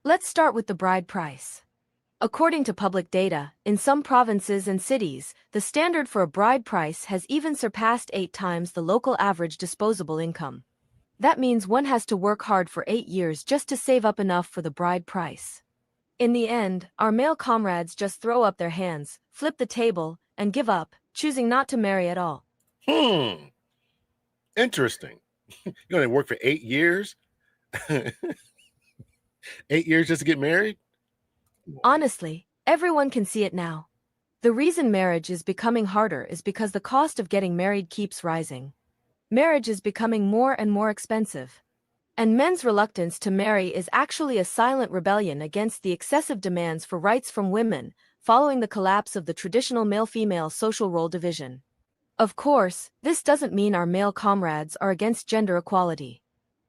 Let's start with the bride price. According to public data, in some provinces and cities, the standard for a bride price has even surpassed 8 times the local average disposable income. That means one has to work hard for 8 years just to save up enough for the bride price. In the end, our male comrades just throw up their hands, flip the table, and give up, choosing not to marry at all. Interesting. You're going to work for 8 years? 8 years just to get married? Honestly, everyone can see it now. The reason marriage is becoming harder is because the cost of getting married keeps rising. Marriage is becoming more and more expensive. And men's reluctance to marry is actually a silent rebellion against the excessive demands for rights from women, following the collapse of the traditional male-female social role division. Of course, this doesn't mean our male comrades are against gender equality.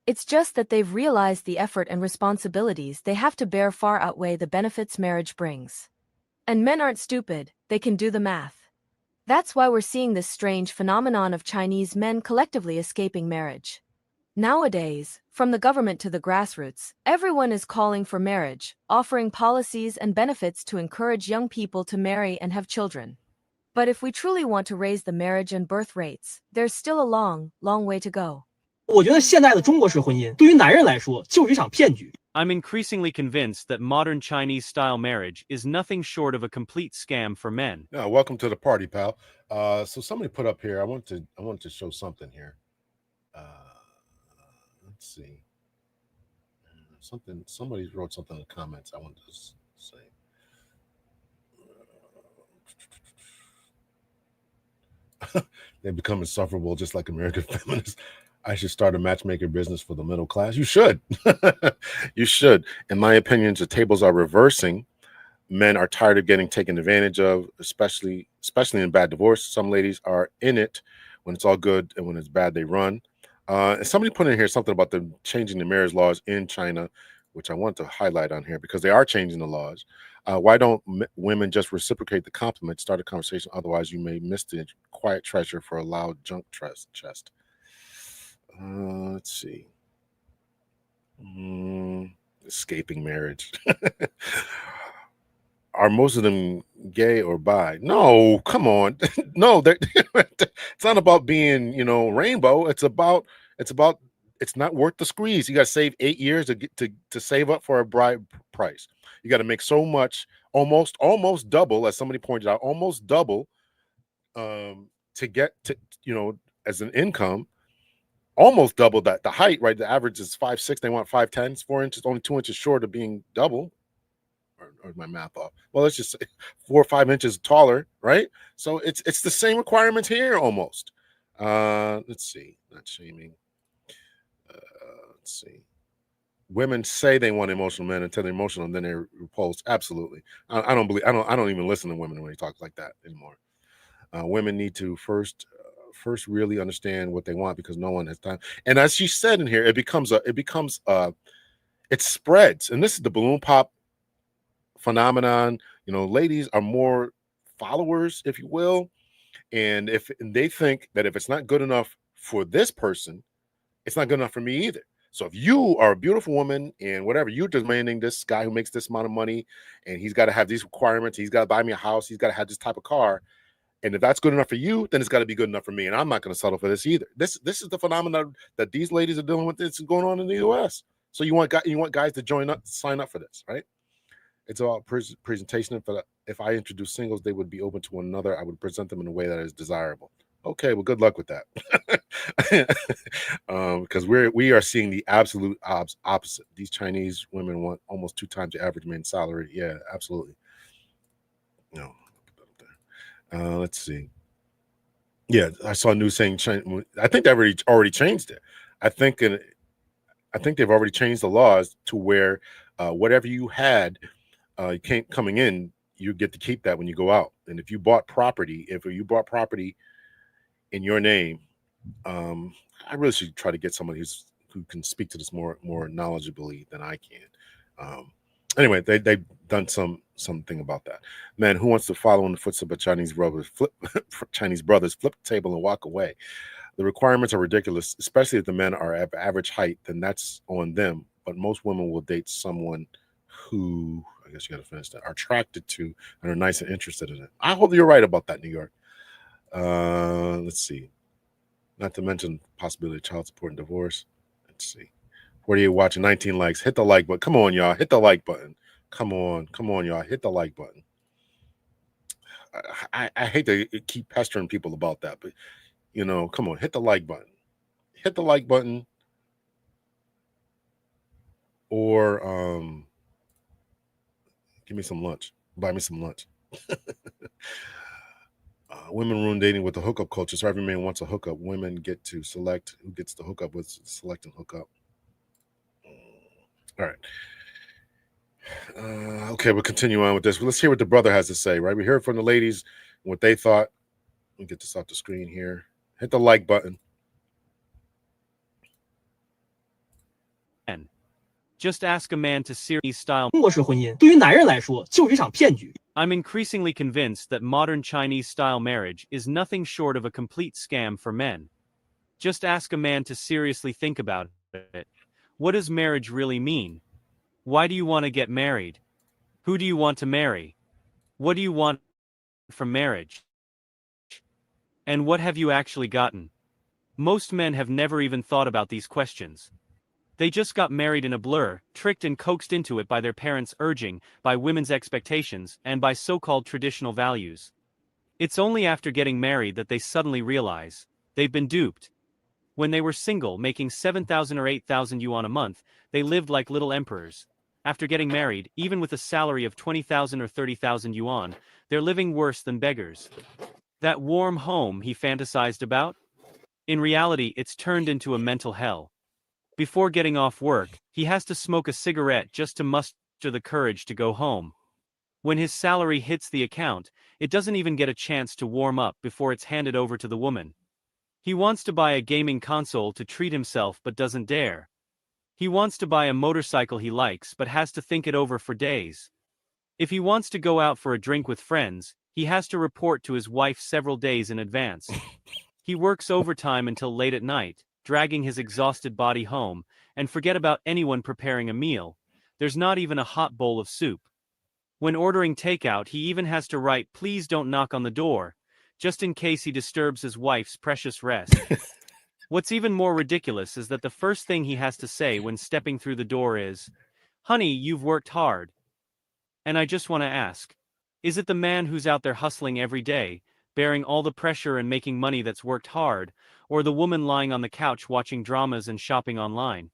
It's just that they've realized the effort and responsibilities they have to bear far outweigh the benefits marriage brings. And men aren't stupid, they can do the math. That's why we're seeing this strange phenomenon of Chinese men collectively escaping marriage. Nowadays, from the government to the grassroots, everyone is calling for marriage, offering policies and benefits to encourage young people to marry and have children. But if we truly want to raise the marriage and birth rates, there's still a long, long way to go. 我觉得现在的中国式婚姻对于男人来说就是一场骗局。I'm increasingly convinced that modern Chinese-style marriage is nothing short of a complete scam for men. Yeah, welcome to the party, pal. So somebody put up here. I want to show something here. Let's see. Somebody wrote something in the comments. I want to say. They become insufferable, just like American feminists. I should start a matchmaker business for the middle class. You should. You should. In my opinion, the tables are reversing. Men are tired of getting taken advantage of, especially in bad divorce. Some ladies are in it when it's all good, and when it's bad, they run. And somebody put in here something about the changing the marriage laws in China, which I want to highlight on here because they are changing the laws. Why don't women just reciprocate the compliment, start a conversation? Otherwise, you may miss the quiet treasure for a loud junk chest. Let's see. Escaping marriage. Are most of them gay or bi? No, come on. No, it's not about being, rainbow. It's not worth the squeeze. You got to save 8 years to save up for a bride price. You got to make so much, almost double, as somebody pointed out, almost double to get to, as an income, almost double that. The height, right? The average is 5'6". They want 5'10", 4 inches, only 2 inches short of being double. Or my math off? Well, let's just say 4 or 5 inches taller, right? So it's the same requirements here almost. Let's see. Not shaming. Let's see. Women say they want emotional men until they're emotional, and then they're repulsed. Absolutely. I don't even listen to women when they talk like that anymore. Women need to first really understand what they want, because no one has time. And as she said in here, it spreads. And this is the balloon pop phenomenon. Ladies are more followers, if you will. And if they think that if it's not good enough for this person, it's not good enough for me either. So if you are a beautiful woman and whatever, you're demanding this guy who makes this amount of money, and he's got to have these requirements, he's got to buy me a house, he's got to have this type of car. And if that's good enough for you, then it's got to be good enough for me. And I'm not going to settle for this either. This is the phenomenon that these ladies are dealing with. This is going on in the US. So you want guys to sign up for this, right? It's about presentation. If I introduce singles, they would be open to one another. I would present them in a way that is desirable. Okay, well, good luck with that. Because we are seeing the absolute opposite. These Chinese women want almost 2 times the average man's salary. Yeah, absolutely. No. Let's see. Yeah, I saw a news saying I think they already changed it. I think they've already changed the laws to where whatever you had coming in, you get to keep that when you go out. And if you bought property in your name, I really should try to get somebody who can speak to this more knowledgeably than I can. Anyway, they've done something about that. Man, who wants to follow in the footsteps of Chinese brothers? Chinese brothers flip the table and walk away. The requirements are ridiculous, especially if the men are at average height. Then that's on them. But most women will date someone who, I guess you got to finish that, are attracted to and are nice and interested in it. I hope you're right about that, New York. Let's see. Not to mention possibility of child support and divorce. Let's see. What are you watching? 19 likes. Hit the like button. Come on, y'all. Hit the like button. Come on, y'all. Hit the like button. I hate to keep pestering people about that, but come on, hit the like button. Hit the like button. Or give me some lunch. Buy me some lunch. Women ruin dating with the hookup culture. So every man wants a hookup. Women get to select who gets the hookup with select and hookup. All right. Okay, we'll continue on with this. Let's hear what the brother has to say, right? We hear from the ladies what they thought. Let me get this off the screen here. Hit the like button. And just ask a man to seriously style. 中国式婚姻对于男人来说就是一场骗局。 I'm increasingly convinced that modern Chinese-style marriage is nothing short of a complete scam for men. Just ask a man to seriously think about it. What does marriage really mean? Why do you want to get married? Who do you want to marry? What do you want from marriage? And what have you actually gotten? Most men have never even thought about these questions. They just got married in a blur, tricked and coaxed into it by their parents' urging, by women's expectations, and by so-called traditional values. It's only after getting married that they suddenly realize they've been duped. When they were single, making 7,000 or 8,000 yuan a month, they lived like little emperors. After getting married, even with a salary of 20,000 or 30,000 yuan, they're living worse than beggars. That warm home he fantasized about? In reality, it's turned into a mental hell. Before getting off work, he has to smoke a cigarette just to muster the courage to go home. When his salary hits the account, it doesn't even get a chance to warm up before it's handed over to the woman. He wants to buy a gaming console to treat himself but doesn't dare. He wants to buy a motorcycle he likes but has to think it over for days. If he wants to go out for a drink with friends, he has to report to his wife several days in advance. He works overtime until late at night, dragging his exhausted body home, and forget about anyone preparing a meal. There's not even a hot bowl of soup. When ordering takeout, he even has to write, "Please don't knock on the door," just in case he disturbs his wife's precious rest. What's even more ridiculous is that the first thing he has to say when stepping through the door is, "Honey, you've worked hard." And I just want to ask, is it the man who's out there hustling every day, bearing all the pressure and making money that's worked hard, or the woman lying on the couch watching dramas and shopping online?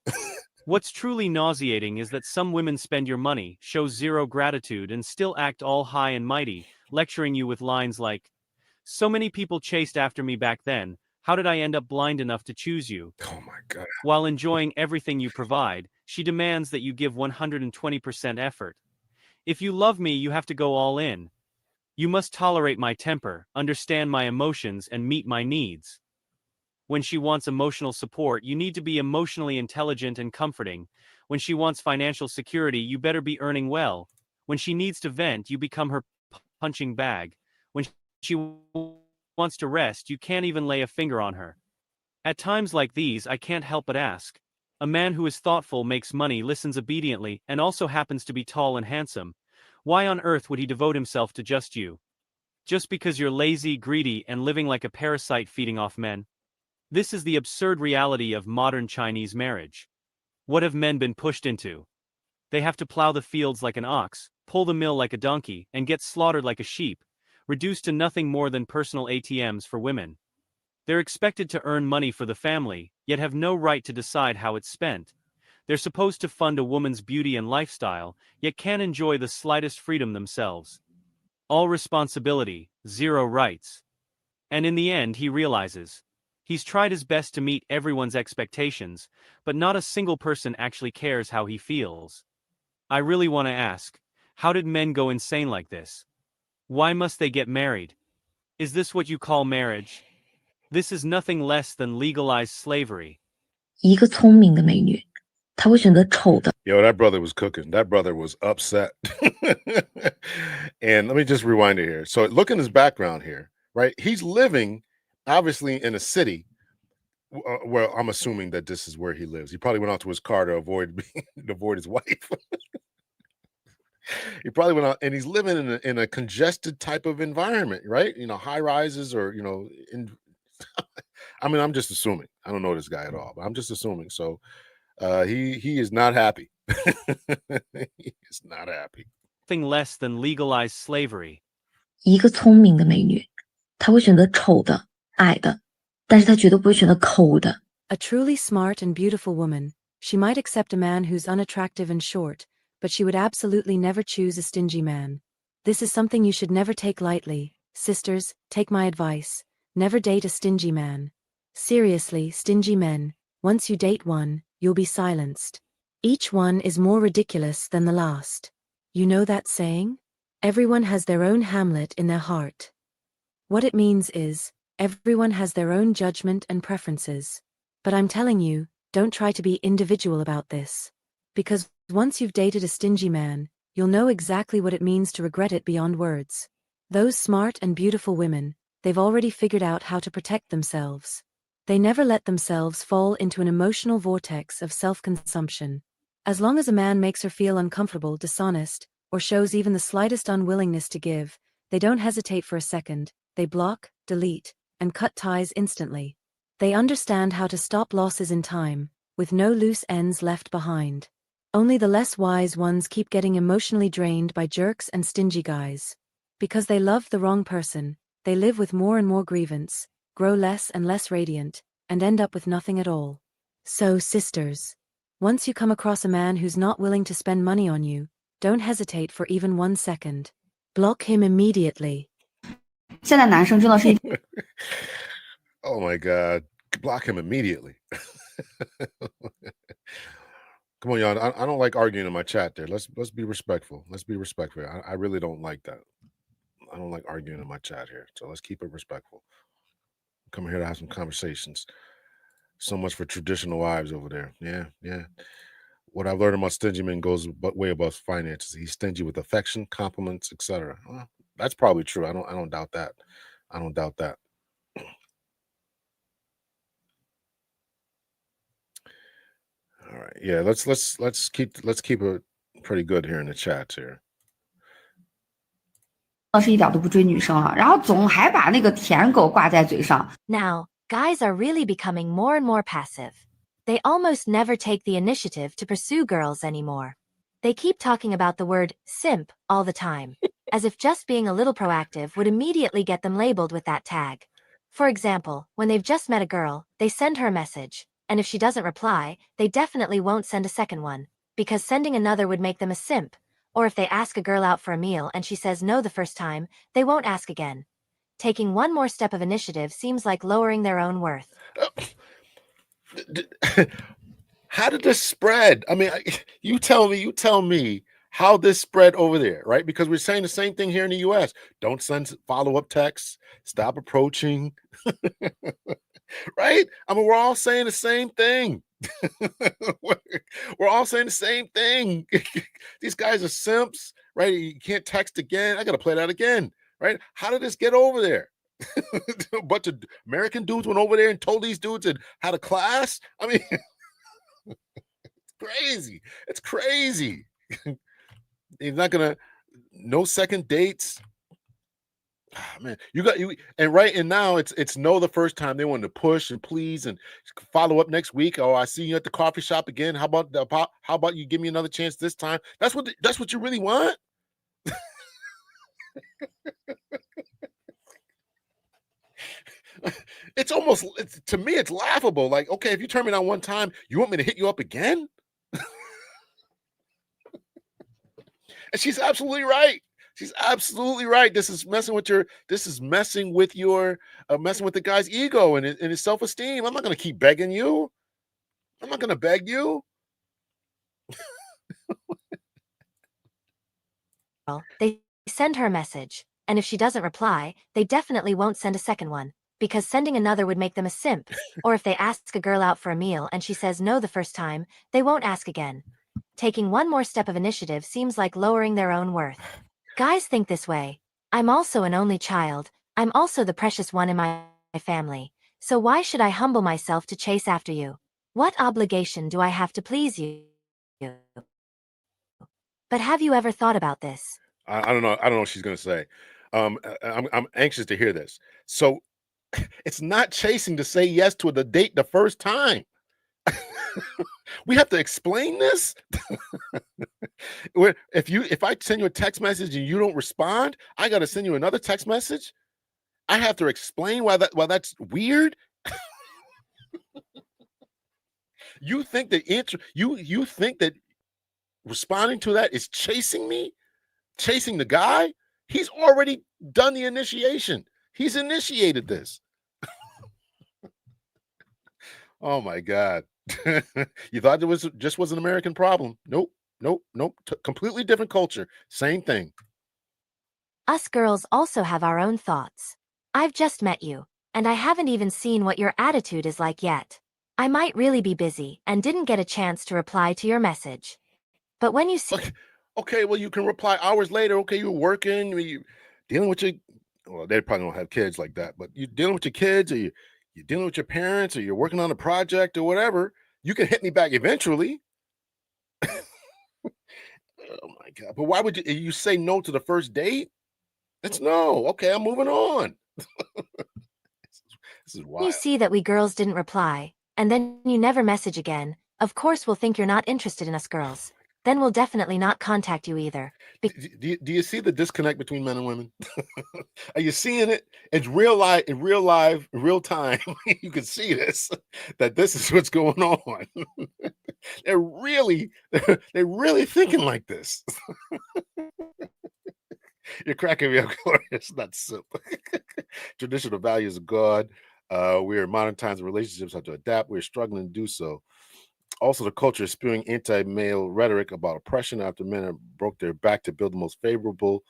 What's truly nauseating is that some women spend your money, show zero gratitude, and still act all high and mighty, lecturing you with lines like, "So many people chased after me back then, how did I end up blind enough to choose you?" Oh my God. While enjoying everything you provide, she demands that you give 120% effort. "If you love me, you have to go all in. You must tolerate my temper, understand my emotions, and meet my needs." When she wants emotional support, you need to be emotionally intelligent and comforting. When she wants financial security, you better be earning well. When she needs to vent, you become her punching bag. When she wants to rest, you can't even lay a finger on her. At times like these, I can't help but ask. A man who is thoughtful, makes money, listens obediently, and also happens to be tall and handsome. Why on earth would he devote himself to just you? Just because you're lazy, greedy, and living like a parasite feeding off men? This is the absurd reality of modern Chinese marriage. What have men been pushed into? They have to plow the fields like an ox, pull the mill like a donkey, and get slaughtered like a sheep, reduced to nothing more than personal ATMs for women. They're expected to earn money for the family, yet have no right to decide how it's spent. They're supposed to fund a woman's beauty and lifestyle, yet can't enjoy the slightest freedom themselves. All responsibility, zero rights. And in the end, he realizes. He's tried his best to meet everyone's expectations, but not a single person actually cares how he feels. I really want to ask, how did men go insane like this? Why must they get married? Is this what you call marriage? This is nothing less than legalized slavery. 一个聪明的美女，她会选择丑的。 Yo, that brother was cooking. That brother was upset. And let me just rewind it here. So look in his background here, right? He's living obviously in a city where I'm assuming that this is where he lives. He probably went out to his car to avoid his wife. He probably went out, and he's living in a congested type of environment, right? You know, high rises, or in. I mean, I'm just assuming. I don't know this guy at all, but I'm just assuming. So, he is not happy. He is not happy. Nothing less than legalized slavery. 一个聪明的美女，她会选择丑的、矮的，但是她绝对不会选择抠的。 A truly smart and beautiful woman, she might accept a man who's unattractive and short, but she would absolutely never choose a stingy man. This is something you should never take lightly. Sisters, take my advice. Never date a stingy man. Seriously, stingy men, once you date one, you'll be silenced. Each one is more ridiculous than the last. You know that saying? Everyone has their own Hamlet in their heart. What it means is, everyone has their own judgment and preferences. But I'm telling you, don't try to be individual about this. Because once you've dated a stingy man, you'll know exactly what it means to regret it beyond words. Those smart and beautiful women, they've already figured out how to protect themselves. They never let themselves fall into an emotional vortex of self-consumption. As long as a man makes her feel uncomfortable, dishonest, or shows even the slightest unwillingness to give, they don't hesitate for a second. They block, delete, and cut ties instantly. They understand how to stop losses in time, with no loose ends left behind. Only the less wise ones keep getting emotionally drained by jerks and stingy guys. Because they love the wrong person, they live with more and more grievance, grow less and less radiant, and end up with nothing at all. So, sisters, once you come across a man who's not willing to spend money on you, don't hesitate for even 1 second. Block him immediately. 现在男生真的是 Oh my God. Block him immediately. Come on, y'all. I don't like arguing in my chat there. Let's be respectful. Let's be respectful. I really don't like that. I don't like arguing in my chat here. So let's keep it respectful. Come here to have some conversations. So much for traditional wives over there. Yeah. What I've learned about stingy men goes way above finances. He's stingy with affection, compliments, etc. Well, that's probably true. I don't doubt that. I don't doubt that. All right. Yeah, let's keep it pretty good here in the chats here. 是一点都不追女生了，然后总还把那个舔狗挂在嘴上。 Now, guys are really becoming more and more passive. They almost never take the initiative to pursue girls anymore. They keep talking about the word simp all the time, as if just being a little proactive would immediately get them labeled with that tag. For example, when they've just met a girl, they send her a message, and if she doesn't reply, they definitely won't send a second one, because sending another would make them a simp. Or if they ask a girl out for a meal and she says no the first time, they won't ask again. Taking one more step of initiative seems like lowering their own worth. How did this spread? I mean, you tell me how this spread over there, right? Because we're saying the same thing here in the US. Don't send follow-up texts, stop approaching. Right? I mean, we're all saying the same thing. We're all saying the same thing. These guys are simps, right? You can't text again. I gotta play that again, right? How did this get over there? A bunch of American dudes went over there and told these dudes and had a class. I mean, it's crazy. It's crazy. He's not gonna, no second dates. Man, you got you and right and now it's no the first time. They want to push and please and follow up next week. Oh, I see you at the coffee shop again. How about you give me another chance this time? That's what you really want. To me it's laughable. Like, okay, if you turn me down one time, you want me to hit you up again? And she's absolutely right. She's absolutely right. This is messing with your messing with the guy's ego and his self-esteem. I'm not going to keep begging you. I'm not going to beg you. They send her a message, and if she doesn't reply, they definitely won't send a second one, because sending another would make them a simp. Or if they ask a girl out for a meal and she says no the first time, they won't ask again. Taking one more step of initiative seems like lowering their own worth. Guys think this way. I'm also an only child. I'm also the precious one in my family. So why should I humble myself to chase after you? What obligation do I have to please you? But have you ever thought about this? I don't know. I don't know what she's going to say. I'm anxious to hear this. So it's not chasing to say yes to the date the first time. We have to explain this. If I send you a text message and you don't respond, I got to send you another text message. I have to explain why that's weird. You think you think that responding to that is chasing me, chasing the guy? He's already done the initiation. He's initiated this. Oh my God. You thought it was an American problem. Nope. Completely different culture. Same thing. Us girls also have our own thoughts. I've just met you, and I haven't even seen what your attitude is like yet. I might really be busy and didn't get a chance to reply to your message. But when you see... Okay, well, you can reply hours later. Okay, you're working, you dealing with well, they probably don't have kids like that, but you're dealing with your kids, or you're dealing with your parents, or you're working on a project or whatever. You can hit me back eventually. Oh my God. But why would you say no to the first date? It's no. Okay, I'm moving on. This is wild. You see that we girls didn't reply, and then you never message again, of course we'll think you're not interested in us girls. Then we'll definitely not contact you either. Do you see the disconnect between men and women? Are you seeing it? It's real life, in real time. You can see this, that this is what's going on. They're really thinking like this. You're cracking me up, Gloria. It's not simple. Traditional values of God. We are in modern times, relationships have to adapt. We're struggling to do so. Also, the culture is spewing anti-male rhetoric about oppression after men have broke their back to build the most favorable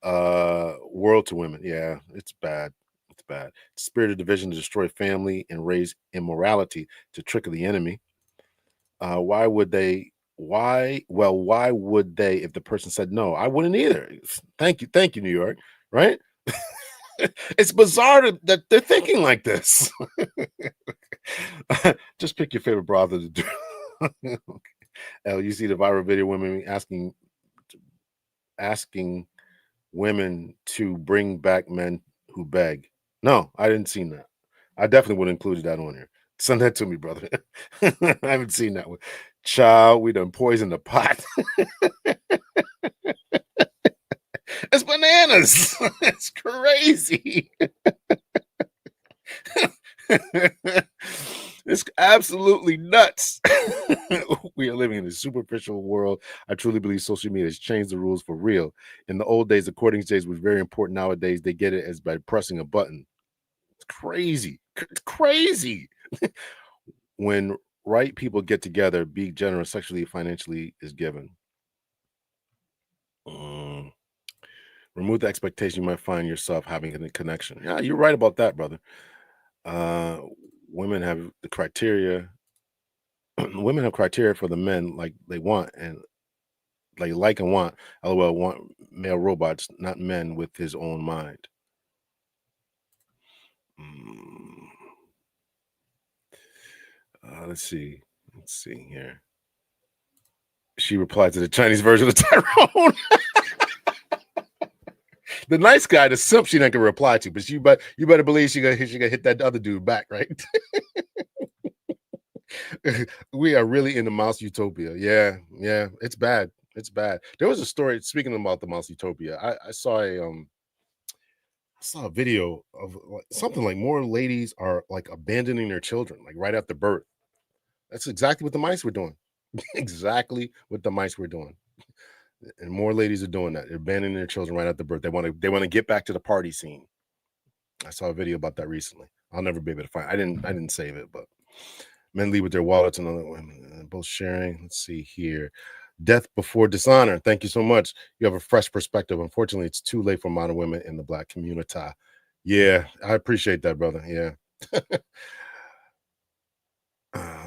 world to women. Yeah, it's bad. It's bad. Spirit of division to destroy family and raise immorality to trick of the enemy. Why would they? Why would they if the person said no? I wouldn't either. Thank you, New York. Right? It's bizarre that they're thinking like this. Just pick your favorite brother to do. You see the viral video women asking women to bring back men who beg. No, I didn't see that. I definitely would have included that on here. Send that to me, brother. I haven't seen that one. Child, we done poisoned the pot. It's bananas. It's crazy. It's absolutely nuts. We are living in a superficial world. I truly believe social media has changed the rules for real. In the old days, the courting stage was very important. Nowadays, they get it as by pressing a button. It's crazy. It's crazy. When right people get together, be generous sexually, financially is given. Remove the expectation you might find yourself having a connection. Yeah, you're right about that, brother. Women have the criteria. Women have criteria for the men like they want and like and want. LOL, want male robots, not men with his own mind. Let's see here. She replied to the Chinese version of Tyrone. The nice guy, the simp, she not gonna reply to, but you better believe she gonna hit that other dude back, right? We are really in the mouse utopia. Yeah, it's bad. It's bad. There was a story speaking about the mouse utopia. I saw a video of something like more ladies are like abandoning their children like right after birth. That's exactly what the mice were doing. Exactly what the mice were doing. And more ladies are doing that. They're abandoning their children right after birth. They want to get back to the party scene. I saw a video about that recently. I'll never be able to find. I didn't save it, but men leave with their wallets and other women both sharing. Let's see here. Death before dishonor. Thank you so much. You have a fresh perspective. Unfortunately, it's too late for modern women in the Black community. Yeah, I appreciate that, brother. Yeah.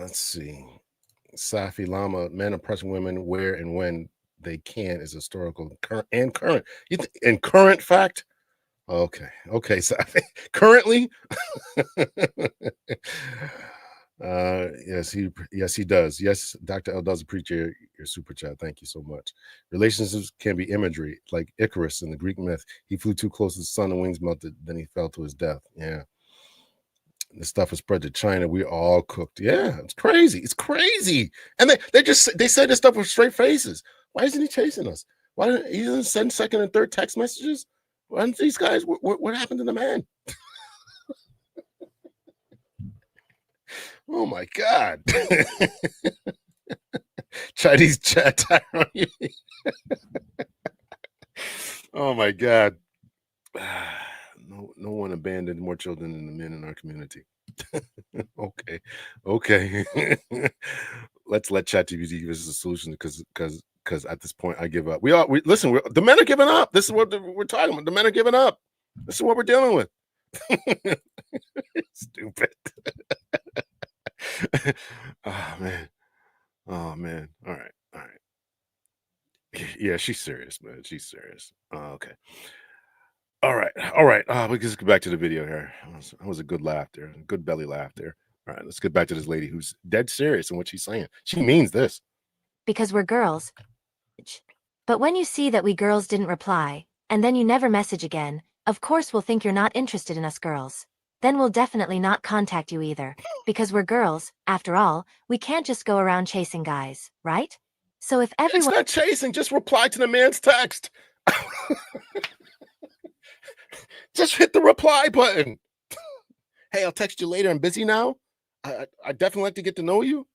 Let's see. Safi Lama, men oppressing women where and when they can is historical and current. And current fact? Okay. Safi. Currently? Yes, he does. Yes, Dr. L does appreciate your super chat. Thank you so much. Relationships can be imagery, like Icarus in the Greek myth. He flew too close to the sun and wings melted, then he fell to his death. Yeah. This stuff is spread to China. We all cooked. Yeah, it's crazy. It's crazy. And they say this stuff with straight faces. Why isn't he chasing us? Why didn't he send second and third text messages? Why aren't these guys? What happened to the man? Oh my God. Chinese chat. Oh my God. No one abandoned more children than the men in our community. Okay. Let's let ChatGPT give us a solution because at this point I give up. Listen. The men are giving up. This is what we're talking about. The men are giving up. This is what we're dealing with. Stupid. Oh man. All right. Yeah, she's serious, man. She's serious. Okay. All right. We can just get back to the video here. That was a good laugh there. A good belly laugh there. All right, let's get back to this lady who's dead serious in what she's saying. She means this. Because we're girls. But when you see that we girls didn't reply, and then you never message again, of course we'll think you're not interested in us girls. Then we'll definitely not contact you either. Because we're girls, after all, we can't just go around chasing guys, right? So if everyone— It's not chasing, just reply to the man's text. Just hit the reply button. Hey, I'll text you later. I'm busy now. I definitely like to get to know you.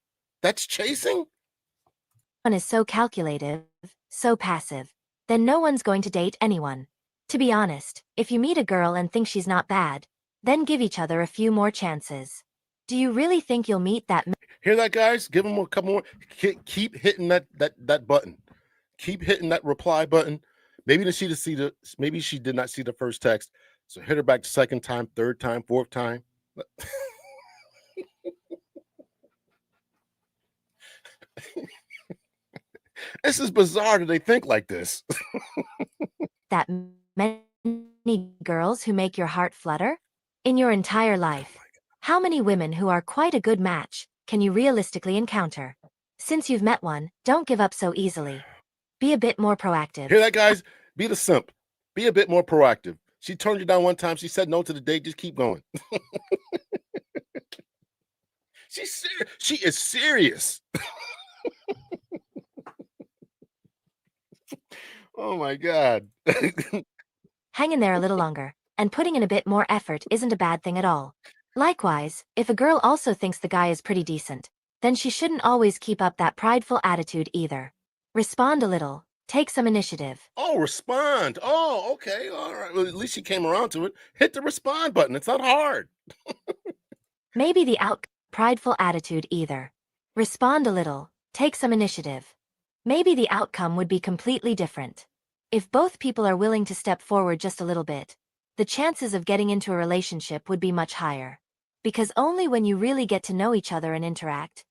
That's chasing. One is so calculative, so passive, then no one's going to date anyone. To be honest, if you meet a girl and think she's not bad, then give each other a few more chances. Do you really think you'll meet that? Hear that, guys? Give them a couple more. Keep hitting that button. Keep hitting that reply button. Maybe she did not see the first text. So hit her back the second time, third time, fourth time. This is bizarre that they think like this. That many girls who make your heart flutter? In your entire life, how many women who are quite a good match can you realistically encounter? Since you've met one, don't give up so easily. Be a bit more proactive. Hear that, guys? Be the simp. Be a bit more proactive. She turned you down one time. She said no to the date. Just keep going. She is serious. Oh my God. Hang in there a little longer, and putting in a bit more effort isn't a bad thing at all. Likewise, if a girl also thinks the guy is pretty decent, then she shouldn't always keep up that prideful attitude either. Respond a little. Take some initiative. Oh, respond. Oh, okay. All right. Well, at least she came around to it. Hit the respond button. It's not hard. Maybe the prideful attitude either. Respond a little. Take some initiative. Maybe the outcome would be completely different. If both people are willing to step forward just a little bit, the chances of getting into a relationship would be much higher. Because only when you really get to know each other and interact,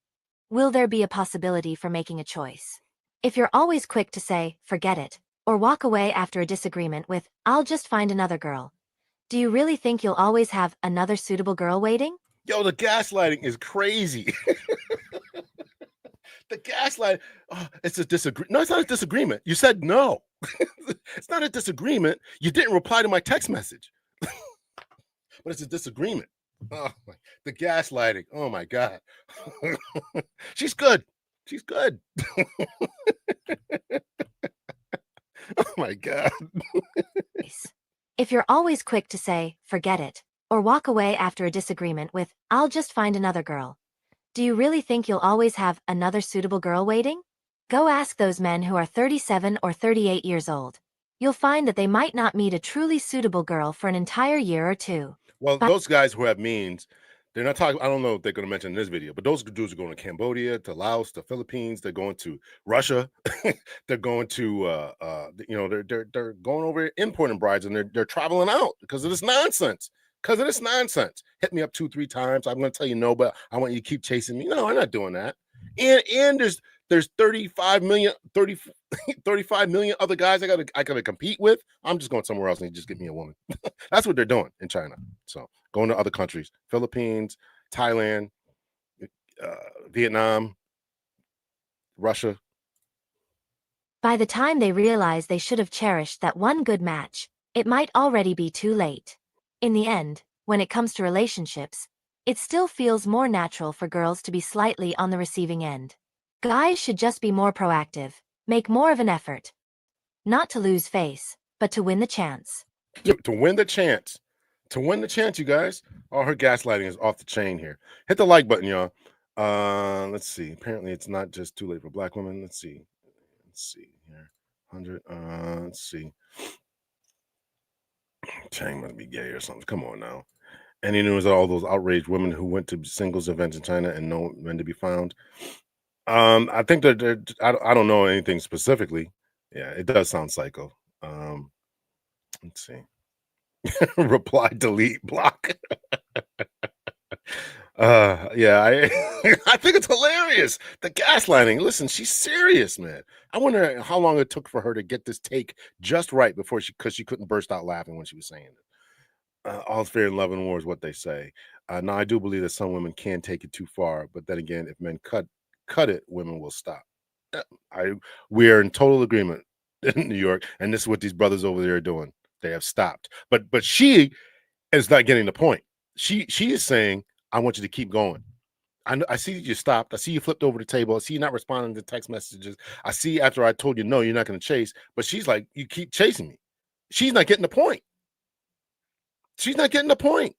will there be a possibility for making a choice. If you're always quick to say, forget it, or walk away after a disagreement with, I'll just find another girl, do you really think you'll always have another suitable girl waiting? Yo, the gaslighting is crazy. The gaslight. Oh, it's a disagreement. No, it's not a disagreement. You said no. It's not a disagreement. You didn't reply to my text message. But it's a disagreement. Oh, the gaslighting. Oh my God. She's good. She's good. Oh my God. If you're always quick to say, forget it, or walk away after a disagreement with, I'll just find another girl, do you really think you'll always have another suitable girl waiting? Go ask those men who are 37 or 38 years old. You'll find that they might not meet a truly suitable girl for an entire year or two. Well, those guys who have means, they're not talking. I don't know if they're going to mention in this video, but those dudes are going to Cambodia, to Laos, to Philippines. They're going to Russia. They're going to, they're going over importing brides, and they're traveling out because of this nonsense. Because of this nonsense. Hit me up 2-3 times. I'm going to tell you no, but I want you to keep chasing me. No, I'm not doing that. And there's 35 million other guys I gotta compete with. I'm just going somewhere else and just get me a woman. That's what they're doing in China. So going to other countries, Philippines, Thailand, Vietnam, Russia. By the time they realize they should have cherished that one good match, it might already be too late. In the end, when it comes to relationships, it still feels more natural for girls to be slightly on the receiving end. Guys should just be more proactive, make more of an effort. Not to lose face, but to win the chance. To win the chance. To win the chance, you guys. Oh, her gaslighting is off the chain here. Hit the like button, y'all. Let's see. Apparently, it's not just too late for black women. Let's see. Let's see here. 100. Let's see. Chang must be gay or something. Come on now. Any news of all those outraged women who went to singles events in China and no men to be found? I think that I don't know anything specifically. Yeah, it does sound psycho. Let's see. Reply, delete, block. Yeah, I think it's hilarious. The gaslighting. Listen, she's serious, man. I wonder how long it took for her to get this take just right before because she couldn't burst out laughing when she was saying it. All's fair in love and war is what they say. Now, I do believe that some women can take it too far, but then again, if men cut it, women will stop. We are in total agreement in New York, and this is what these brothers over there are doing. They have stopped, but she is not getting the point. She is saying, I want you to keep going. I see that you stopped. I see you flipped over the table. I see you not responding to text messages. I see after I told you no, you're not going to chase, but she's like, you keep chasing me. She's not getting the point. She's not getting the point.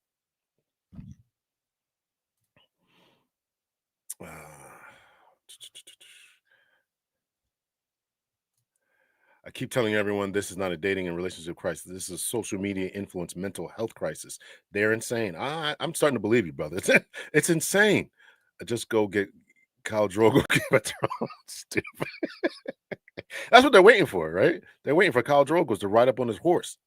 I keep telling everyone this is not a dating and relationship crisis. This is a social media influence mental health crisis. They're insane. I'm starting to believe you, brother. It's insane. Just go get Khal Drogo. Stupid. That's what they're waiting for, right? They're waiting for Khal Drogo to ride up on his horse.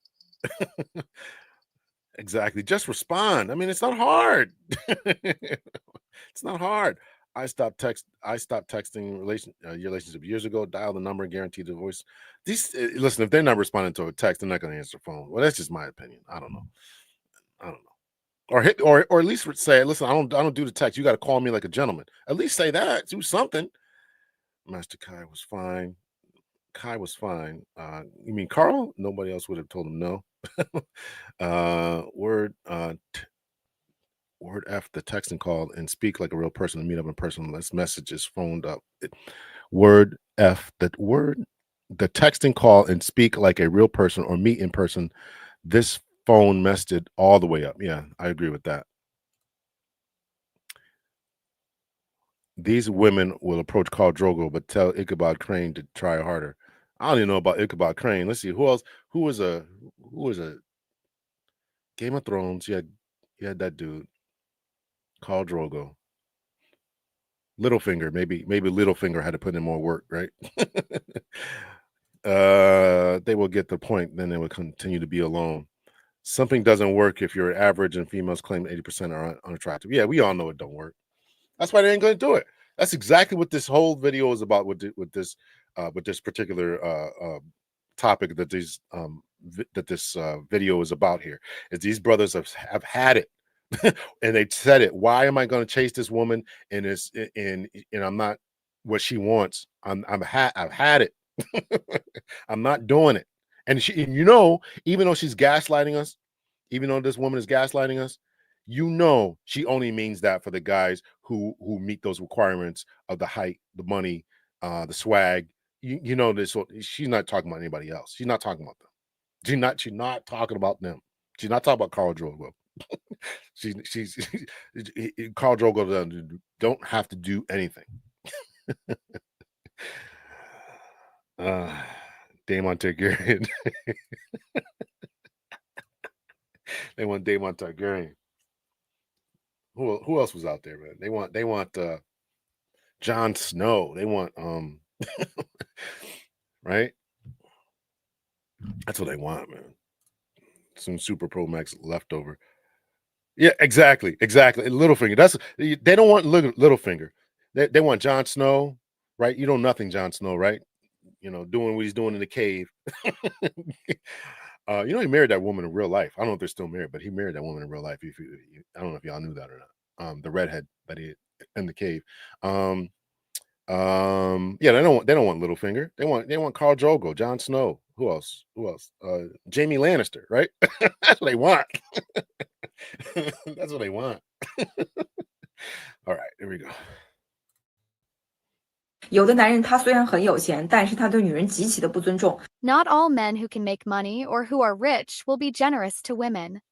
Exactly. Just respond. I mean, it's not hard. It's not hard. I stopped texting your relationship years ago. Dial the number and guarantee the voice. Listen, if they're not responding to a text, they're not going to answer the phone. Well, that's just my opinion. I don't know. Or at least say, listen, I don't do the text. You got to call me like a gentleman. At least say that. Do something. Master Kai was fine. Kai was fine. You mean Carl? Nobody else would have told him no. Word F, the text and call and speak like a real person and meet up in person. Less messages phoned up. Word F, the text and call and speak like a real person or meet in person. This phone messed it all the way up. Yeah, I agree with that. These women will approach Khal Drogo, but tell Ichabod Crane to try harder. I don't even know about Ichabod Crane. Let's see who else. Who was a Game of Thrones? You had that dude, Khal Drogo. Littlefinger, maybe Littlefinger had to put in more work, right? They will get the point, then they will continue to be alone. Something doesn't work if you're average and females claim 80% are unattractive. Yeah, we all know it don't work. That's why they ain't going to do it. That's exactly what this whole video is about with this particular topic that this video is about here. Is these brothers have had it. And they said it. Why am I going to chase this woman and I'm not what she wants. I've had it. I'm not doing it. And and even though she's gaslighting us, even though this woman is gaslighting us, she only means that for the guys who meet those requirements of the height, the money, the swag. This. She's not talking about anybody else. She's not talking about them. She's not talking about them. She's not talking about Carl Drogo. she's Carl Drogo don't have to do anything. Daemon Targaryen. They want Daemon Targaryen. Who else was out there, man? They want Jon Snow. They want right? That's what they want, man. Some Super Pro Max leftover. Yeah, exactly. Littlefinger. They don't want Littlefinger. They want Jon Snow, right? You know nothing, Jon Snow, right? Doing what he's doing in the cave. He married that woman in real life. I don't know if they're still married, but he married that woman in real life. I don't know if y'all knew that or not. The redhead that he in the cave. Yeah, they don't want Littlefinger. They want Khal Drogo, Jon Snow. Who else? Jaime Lannister, right? That's what they want. That's what they want. All right, here we go. 有的男人他虽然很有钱，但是他对女人极其的不尊重。 Not all men who can make money or who are rich will be generous to women.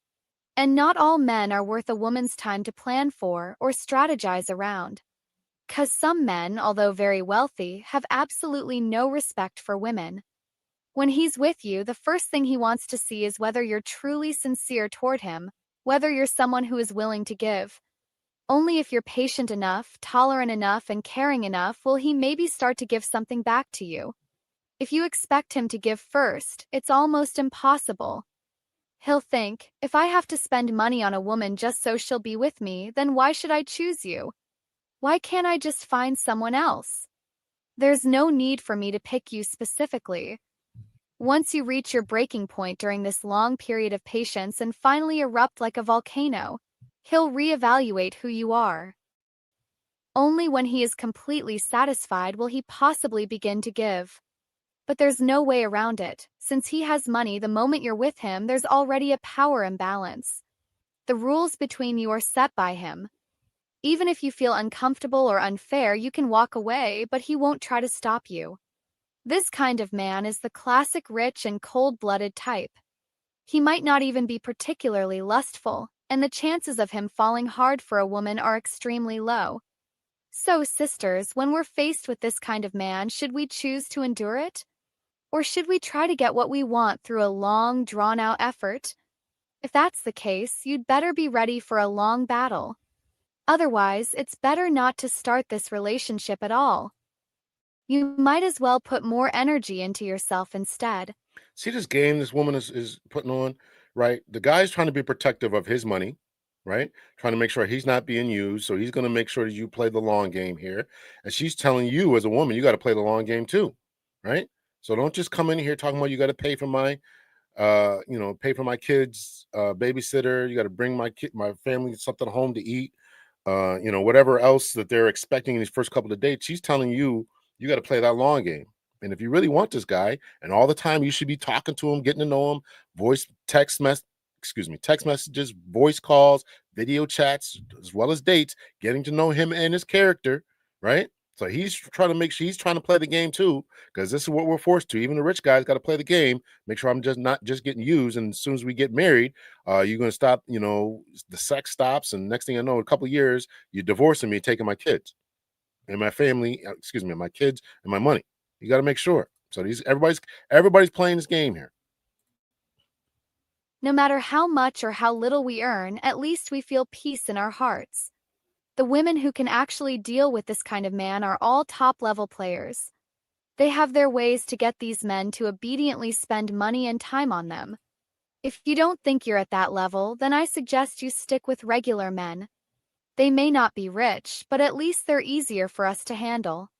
And not all men are worth a woman's time to plan for or strategize around. 'Cause some men, although very wealthy, have absolutely no respect for women. When he's with you, the first thing he wants to see is whether you're truly sincere toward him, whether you're someone who is willing to give. Only if you're patient enough, tolerant enough, and caring enough will he maybe start to give something back to you. If you expect him to give first, it's almost impossible. He'll think, if I have to spend money on a woman just so she'll be with me, then why should I choose you? Why can't I just find someone else? There's no need for me to pick you specifically. Once you reach your breaking point during this long period of patience and finally erupt like a volcano, he'll reevaluate who you are. Only when he is completely satisfied will he possibly begin to give. But there's no way around it. Since he has money, the moment you're with him, there's already a power imbalance. The rules between you are set by him. Even if you feel uncomfortable or unfair, you can walk away, but he won't try to stop you. This kind of man is the classic rich and cold-blooded type. He might not even be particularly lustful, and the chances of him falling hard for a woman are extremely low. So, sisters, when we're faced with this kind of man, should we choose to endure it? Or should we try to get what we want through a long, drawn-out effort? If that's the case, you'd better be ready for a long battle. Otherwise, it's better not to start this relationship at all. You might as well put more energy into yourself instead. See this game this woman is putting on, right? The guy's trying to be protective of his money, right? Trying to make sure he's not being used. So he's going to make sure that you play the long game here. And she's telling you as a woman, you got to play the long game too, right? So don't just come in here talking about you got to pay for my, pay for my kids' babysitter. You got to bring my family something home to eat. Whatever else that they're expecting in these first couple of dates. She's telling you, you got to play that long game. And if you really want this guy, and all the time you should be talking to him, getting to know him, text messages, voice calls, video chats, as well as dates, getting to know him and his character, right? So he's trying to make sure he's trying to play the game too, because this is what we're forced to. Even the rich guys got to play the game, make sure I'm just not just getting used. And as soon as we get married, you're going to stop, the sex stops. And next thing I know, a couple of years, you're divorcing me, taking my kids and my family, my kids and my money. You got to make sure. So everybody's playing this game here. No matter how much or how little we earn, at least we feel peace in our hearts. The women who can actually deal with this kind of man are all top-level players. They have their ways to get these men to obediently spend money and time on them. If you don't think you're at that level, then I suggest you stick with regular men. They may not be rich, but at least they're easier for us to handle.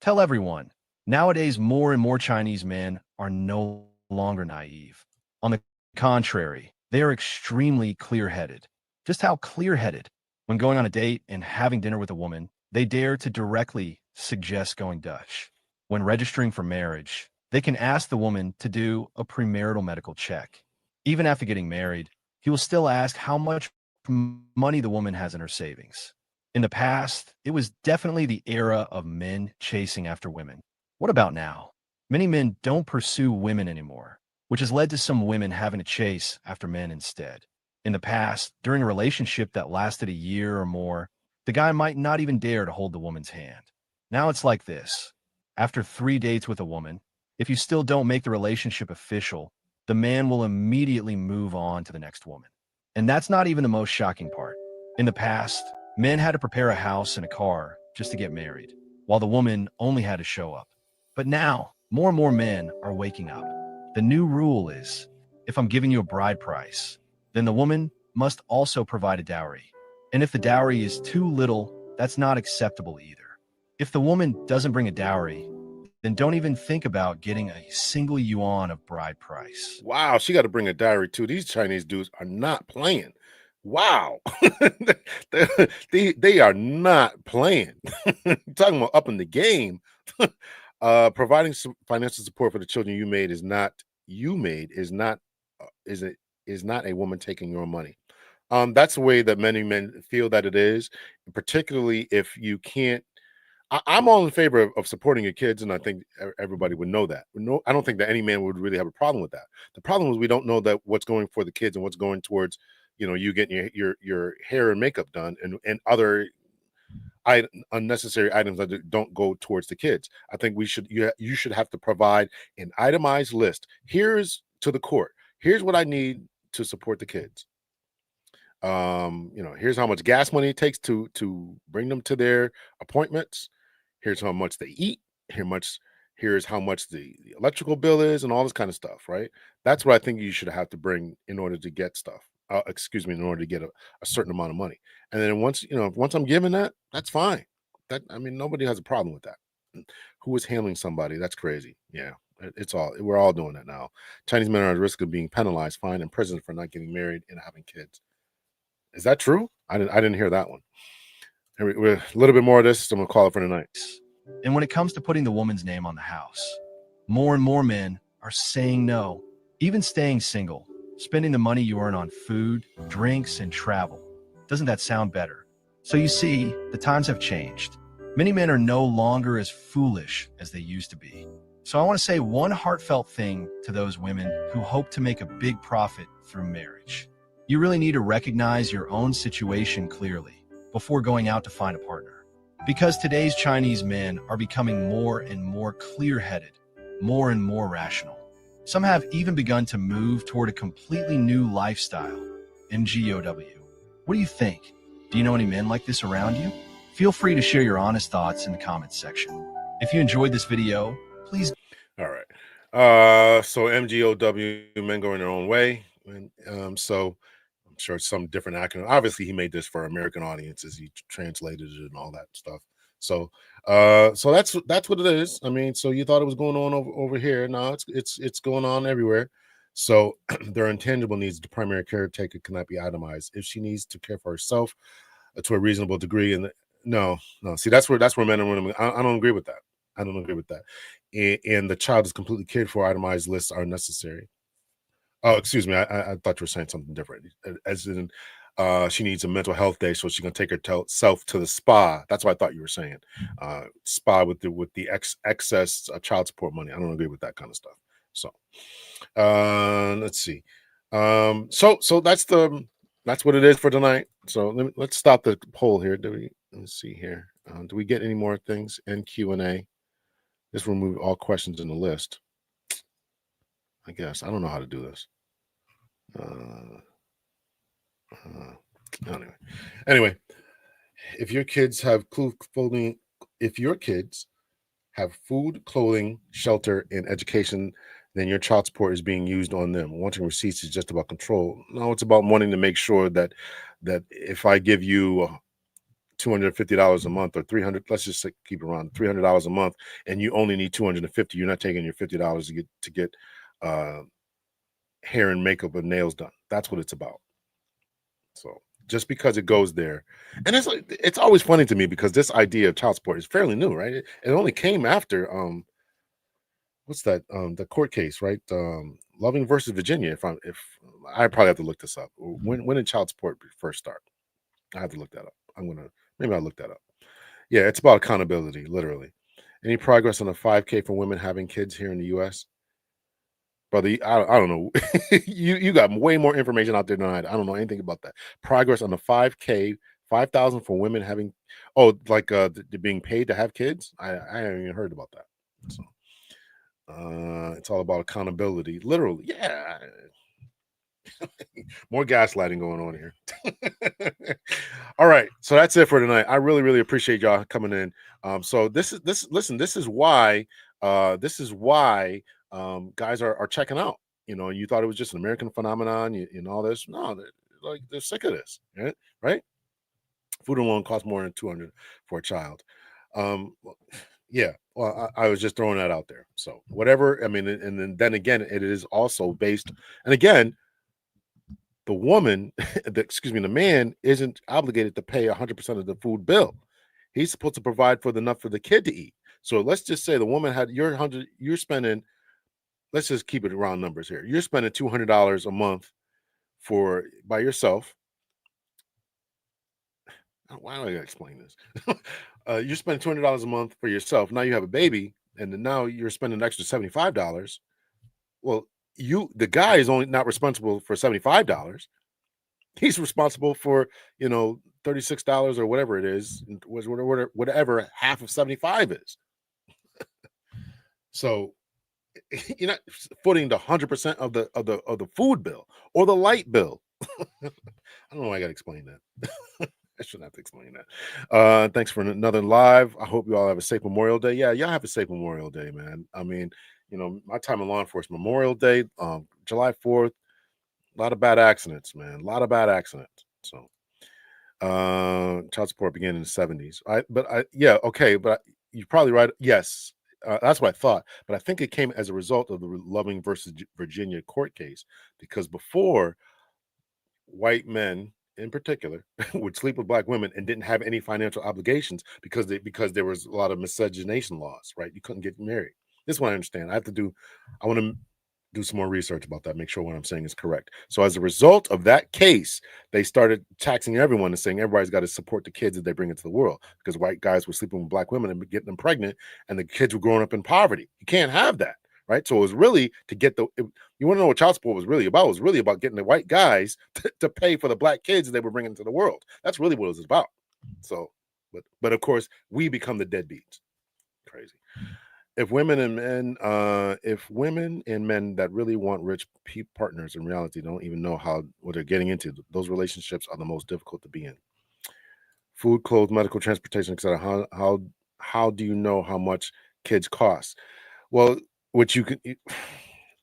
Tell everyone, nowadays more and more Chinese men are no longer naive. On the contrary, they are extremely clear-headed. Just how clear-headed? When going on a date and having dinner with a woman, they dare to directly suggests going Dutch. When registering for marriage, they can ask the woman to do a premarital medical check. Even after getting married, he will still ask how much money the woman has in her savings. In the past, it was definitely the era of men chasing after women. What about now? Many men don't pursue women anymore, which has led to some women having to chase after men instead. In the past, during a relationship that lasted a year or more, the guy might not even dare to hold the woman's hand. Now it's like this. After 3 dates with a woman, if you still don't make the relationship official, the man will immediately move on to the next woman. And that's not even the most shocking part. In the past, men had to prepare a house and a car just to get married, while the woman only had to show up. But now, more and more men are waking up. The new rule is, if I'm giving you a bride price, then the woman must also provide a dowry. And if the dowry is too little, that's not acceptable either. If the woman doesn't bring a dowry, then don't even think about getting a single yuan of bride price. Wow, she got to bring a dowry too. These Chinese dudes are not playing. Wow, they are not playing. Talking about up in the game. Providing some financial support for the children you made is not is not a woman taking your money. That's the way that many men feel that it is, particularly if you can't. I'm all in favor of supporting your kids, and I think everybody would know that. No, I don't think that any man would really have a problem with that. The problem is we don't know that what's going for the kids and what's going towards, you getting your hair and makeup done and other unnecessary items that don't go towards the kids. I think you should have to provide an itemized list. Here's to the court. Here's what I need to support the kids. Here's how much gas money it takes to bring them to their appointments. Here's how much they eat. Here's how much the electrical bill is, and all this kind of stuff. Right? That's what I think you should have to bring in order to get stuff. In order to get a certain amount of money. And then once I'm given that, that's fine. Nobody has a problem with that. Who is handling somebody? That's crazy. Yeah, we're all doing that now. Chinese men are at risk of being penalized, fined, and imprisoned for not getting married and having kids. Is that true? I didn't hear that one. We're a little bit more of this, and we'll call it for the night. And when it comes to putting the woman's name on the house, more and more men are saying no, even staying single, spending the money you earn on food, drinks, and travel. Doesn't that sound better? So you see, the times have changed. Many men are no longer as foolish as they used to be. So I want to say one heartfelt thing to those women who hope to make a big profit through marriage. You really need to recognize your own situation clearly before going out to find a partner. Because today's Chinese men are becoming more and more clear-headed, more and more rational. Some have even begun to move toward a completely new lifestyle, MGOW. What do you think? Do you know any men like this around you? Feel free to share your honest thoughts in the comments section. If you enjoyed this video, please. All right. So MGOW, men going their own way. And so I'm sure some different acronym. Obviously, he made this for American audiences. He translated it and all that stuff. So that's what it is. So you thought it was going on over here. No, it's going on everywhere. So their intangible needs, the primary caretaker cannot be itemized. If she needs to care for herself to a reasonable degree, and no. See, that's where men and women. I don't agree with that. I don't agree with that. And the child is completely cared for. Itemized lists are necessary. Oh, excuse me. I thought you were saying something different. As in, she needs a mental health day, so she can take herself to the spa. That's what I thought you were saying. Spa with the excess child support money. I don't agree with that kind of stuff. So, let's see. So that's what it is for tonight. So let's stop the poll here. Let's see here. Do we get any more things in Q&A? This will remove all questions in the list. I guess I don't know how to do this. Anyway, if your kids have clothing, food, clothing, shelter, and education, then your child support is being used on them. Wanting receipts is just about control. No, it's about wanting to make sure that if I give you $250 a month or $300, let's just keep it around $300 a month, and you only need $250, you're not taking your $50 to get hair and makeup and nails done. That's what it's about. So just because it goes there. And it's always funny to me because this idea of child support is fairly new, right? It only came after what's that the court case, right? Loving versus Virginia. If I probably have to look this up. When did child support first start? I have to look that up. Maybe I'll look that up. Yeah, it's about accountability, literally. Any progress on the 5K for women having kids here in the US? Brother, I don't know. You got way more information out there than I don't know anything about that. Progress on the 5K, 5,000 for women having, oh, like they're being paid to have kids. I haven't even heard about that. So it's all about accountability, literally. Yeah, more gaslighting going on here. All right, so that's it for tonight. I really, really appreciate y'all coming in. So listen, this is why guys are checking out. You thought it was just an American phenomenon, and all this. No, they're sick of this, right? Right? Food alone costs more than 200 for a child. Yeah. Well, I was just throwing that out there. So whatever. I mean, and then again, it is also based. And again, the woman, the man isn't obligated to pay 100% of the food bill. He's supposed to provide for enough for the kid to eat. So let's just say the woman had you're spending, let's just keep it around numbers here. You're spending $200 a month by yourself. Why do I gotta explain this? You're spending $200 a month for yourself. Now you have a baby, and then now you're spending an extra $75. Well, the guy is only not responsible for $75. He's responsible for, $36 or whatever it is, whatever half of 75 is. So you're not footing the 100% of the food bill or the light bill. I don't know why I gotta explain that. I shouldn't have to explain that. Thanks for another live. I hope you all have a safe Memorial Day. Yeah, y'all have a safe Memorial Day, man. I mean, my time in law enforcement, Memorial Day, July 4th, a lot of bad accidents, man. A lot of bad accidents. So child support began in the 70s. But you're probably right. Yes. That's what I thought, but I think it came as a result of the Loving versus Virginia court case, because before, white men in particular would sleep with black women and didn't have any financial obligations because there was a lot of miscegenation laws, right? You couldn't get married. This is what I understand. I want to do some more research about that, make sure what I'm saying is correct. So as a result of that case, they started taxing everyone and saying everybody's got to support the kids that they bring into the world, because white guys were sleeping with black women and getting them pregnant, and the kids were growing up in poverty. You can't have that, right? So it was really to get you want to know what child support was really about? It was really about getting the white guys to pay for the black kids that they were bringing into the world. That's really what it was about. So, but of course, we become the deadbeats. Crazy. If women and men that really want rich partners in reality don't even know what they're getting into, those relationships are the most difficult to be in. Food, clothes, medical, transportation, etc. How do you know how much kids cost? Well, what you can,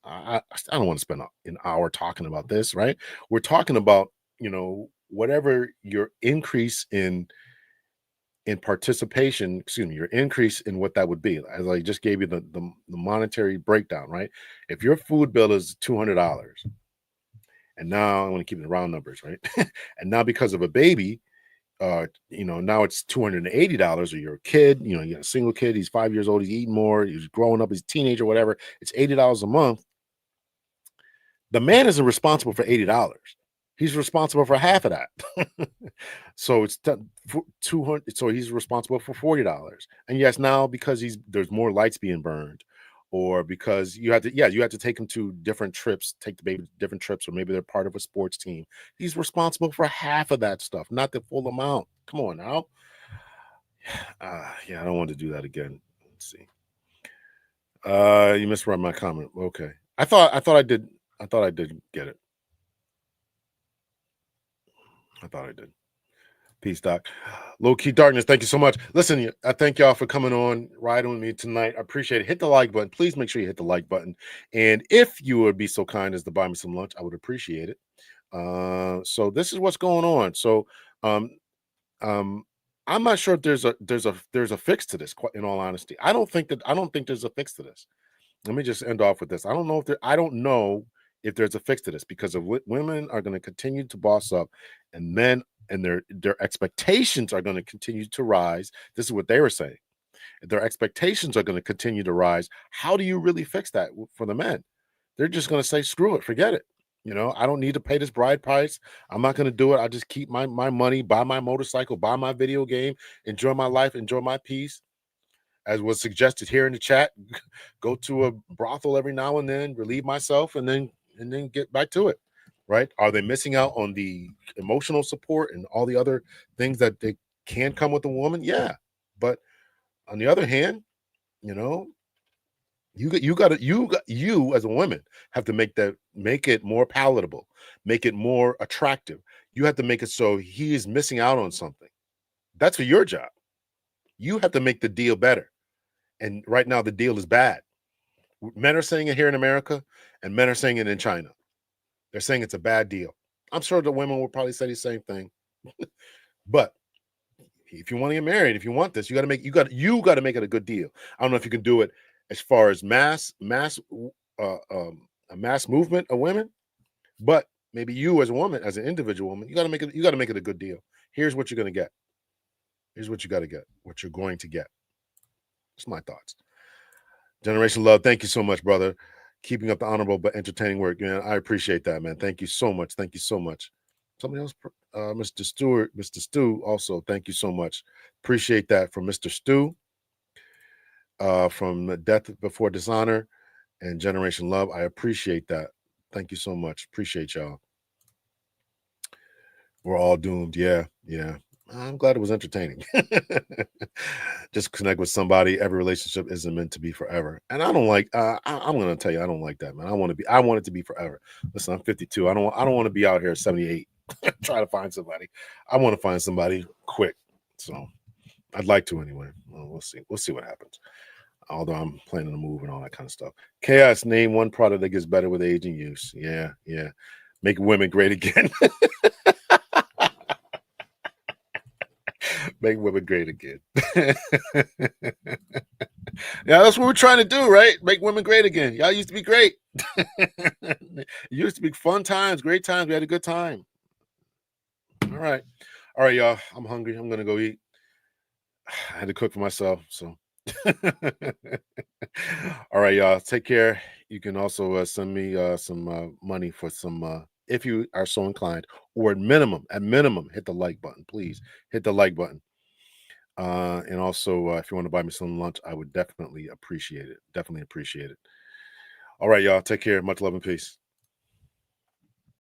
I don't want to spend an hour talking about this, right? We're talking about, whatever your increase in participation, your increase in what that would be. As I just gave you the monetary breakdown, right? If your food bill is $200, and now I want to keep it round numbers, right? And now because of a baby, now it's $280, or you're a kid, you got a single kid, he's 5 years old, he's eating more, he's growing up, he's a teenager, whatever, it's $80 a month. The man isn't responsible for $80. He's responsible for half of that. So it's 200. So he's responsible for $40. And yes, now because there's more lights being burned, or because you have to take him to different trips, take the baby to different trips, or maybe they're part of a sports team. He's responsible for half of that stuff, not the full amount. Come on now. Yeah, I don't want to do that again. Let's see. You misread my comment. Okay. I thought I did get it. I thought I did. Peace, Doc. Low Key Darkness, thank you so much. Listen, I thank y'all for coming on, riding with me tonight. I appreciate it. Hit the like button. Please make sure you hit the like button. And if you would be so kind as to buy me some lunch, I would appreciate it. So this is what's going on. So I'm not sure if there's a fix to this, in all honesty. I don't think there's a fix to this. Let me just end off with this. I don't know if there's a fix to this, because of women are going to continue to boss up, and men and their expectations are going to continue to rise. This is what they were saying. Their expectations are going to continue to rise. How do you really fix that for the men? They're just going to say, screw it, forget it. I don't need to pay this bride price. I'm not going to do it. I just keep my money, buy my motorcycle, buy my video game, enjoy my life, enjoy my peace. As was suggested here in the chat, go to a brothel every now and then, relieve myself, and then get back to it. Right? Are they missing out on the emotional support and all the other things that they can come with a woman? Yeah. But on the other hand, you as a woman have to make it more palatable, make it more attractive. You have to make it so he is missing out on something. That's for your job. You have to make the deal better. And right now the deal is bad. Men are saying it here in America, and men are saying it in China. They're saying it's a bad deal. I'm sure the women will probably say the same thing. But if you want to get married, if you want this, you got to make it a good deal. I don't know if you can do it as far as a mass movement of women, but maybe you as a woman, as an individual woman, you got to make it a good deal. Here's what you're going to get. Here's what you got to get. What you're going to get. It's my thoughts. Generation Love, thank you so much, brother. Keeping up the honorable but entertaining work, man. I appreciate that, man. Thank you so much. Thank you so much. Somebody else, Mr. Stewart, Mr. Stu, also, thank you so much. Appreciate that from Mr. Stu, from Death Before Dishonor and Generation Love. I appreciate that. Thank you so much. Appreciate y'all. We're all doomed. Yeah. I'm glad it was entertaining. Just connect with somebody. Every relationship isn't meant to be forever. And I don't like, I'm going to tell you, I don't like that, man. I want it to be forever. Listen, I'm 52. I don't want to be out here at 78 trying to find somebody. I want to find somebody quick. So I'd like to anyway. Well, we'll see. We'll see what happens. Although I'm planning to move and all that kind of stuff. Chaos, name one product that gets better with age and use. Yeah. Make women great again. Make women great again. Yeah, that's what we're trying to do, right? Make women great again. Y'all used to be great. It used to be fun times, great times. We had a good time. All right, y'all. I'm hungry. I'm gonna go eat. I had to cook for myself, so. All right, y'all. Take care. You can also send me some money for some, if you are so inclined, or at minimum, hit the like button. Please hit the like button. And also, if you want to buy me some lunch, I would definitely appreciate it. All right, y'all. Take care. Much love and peace.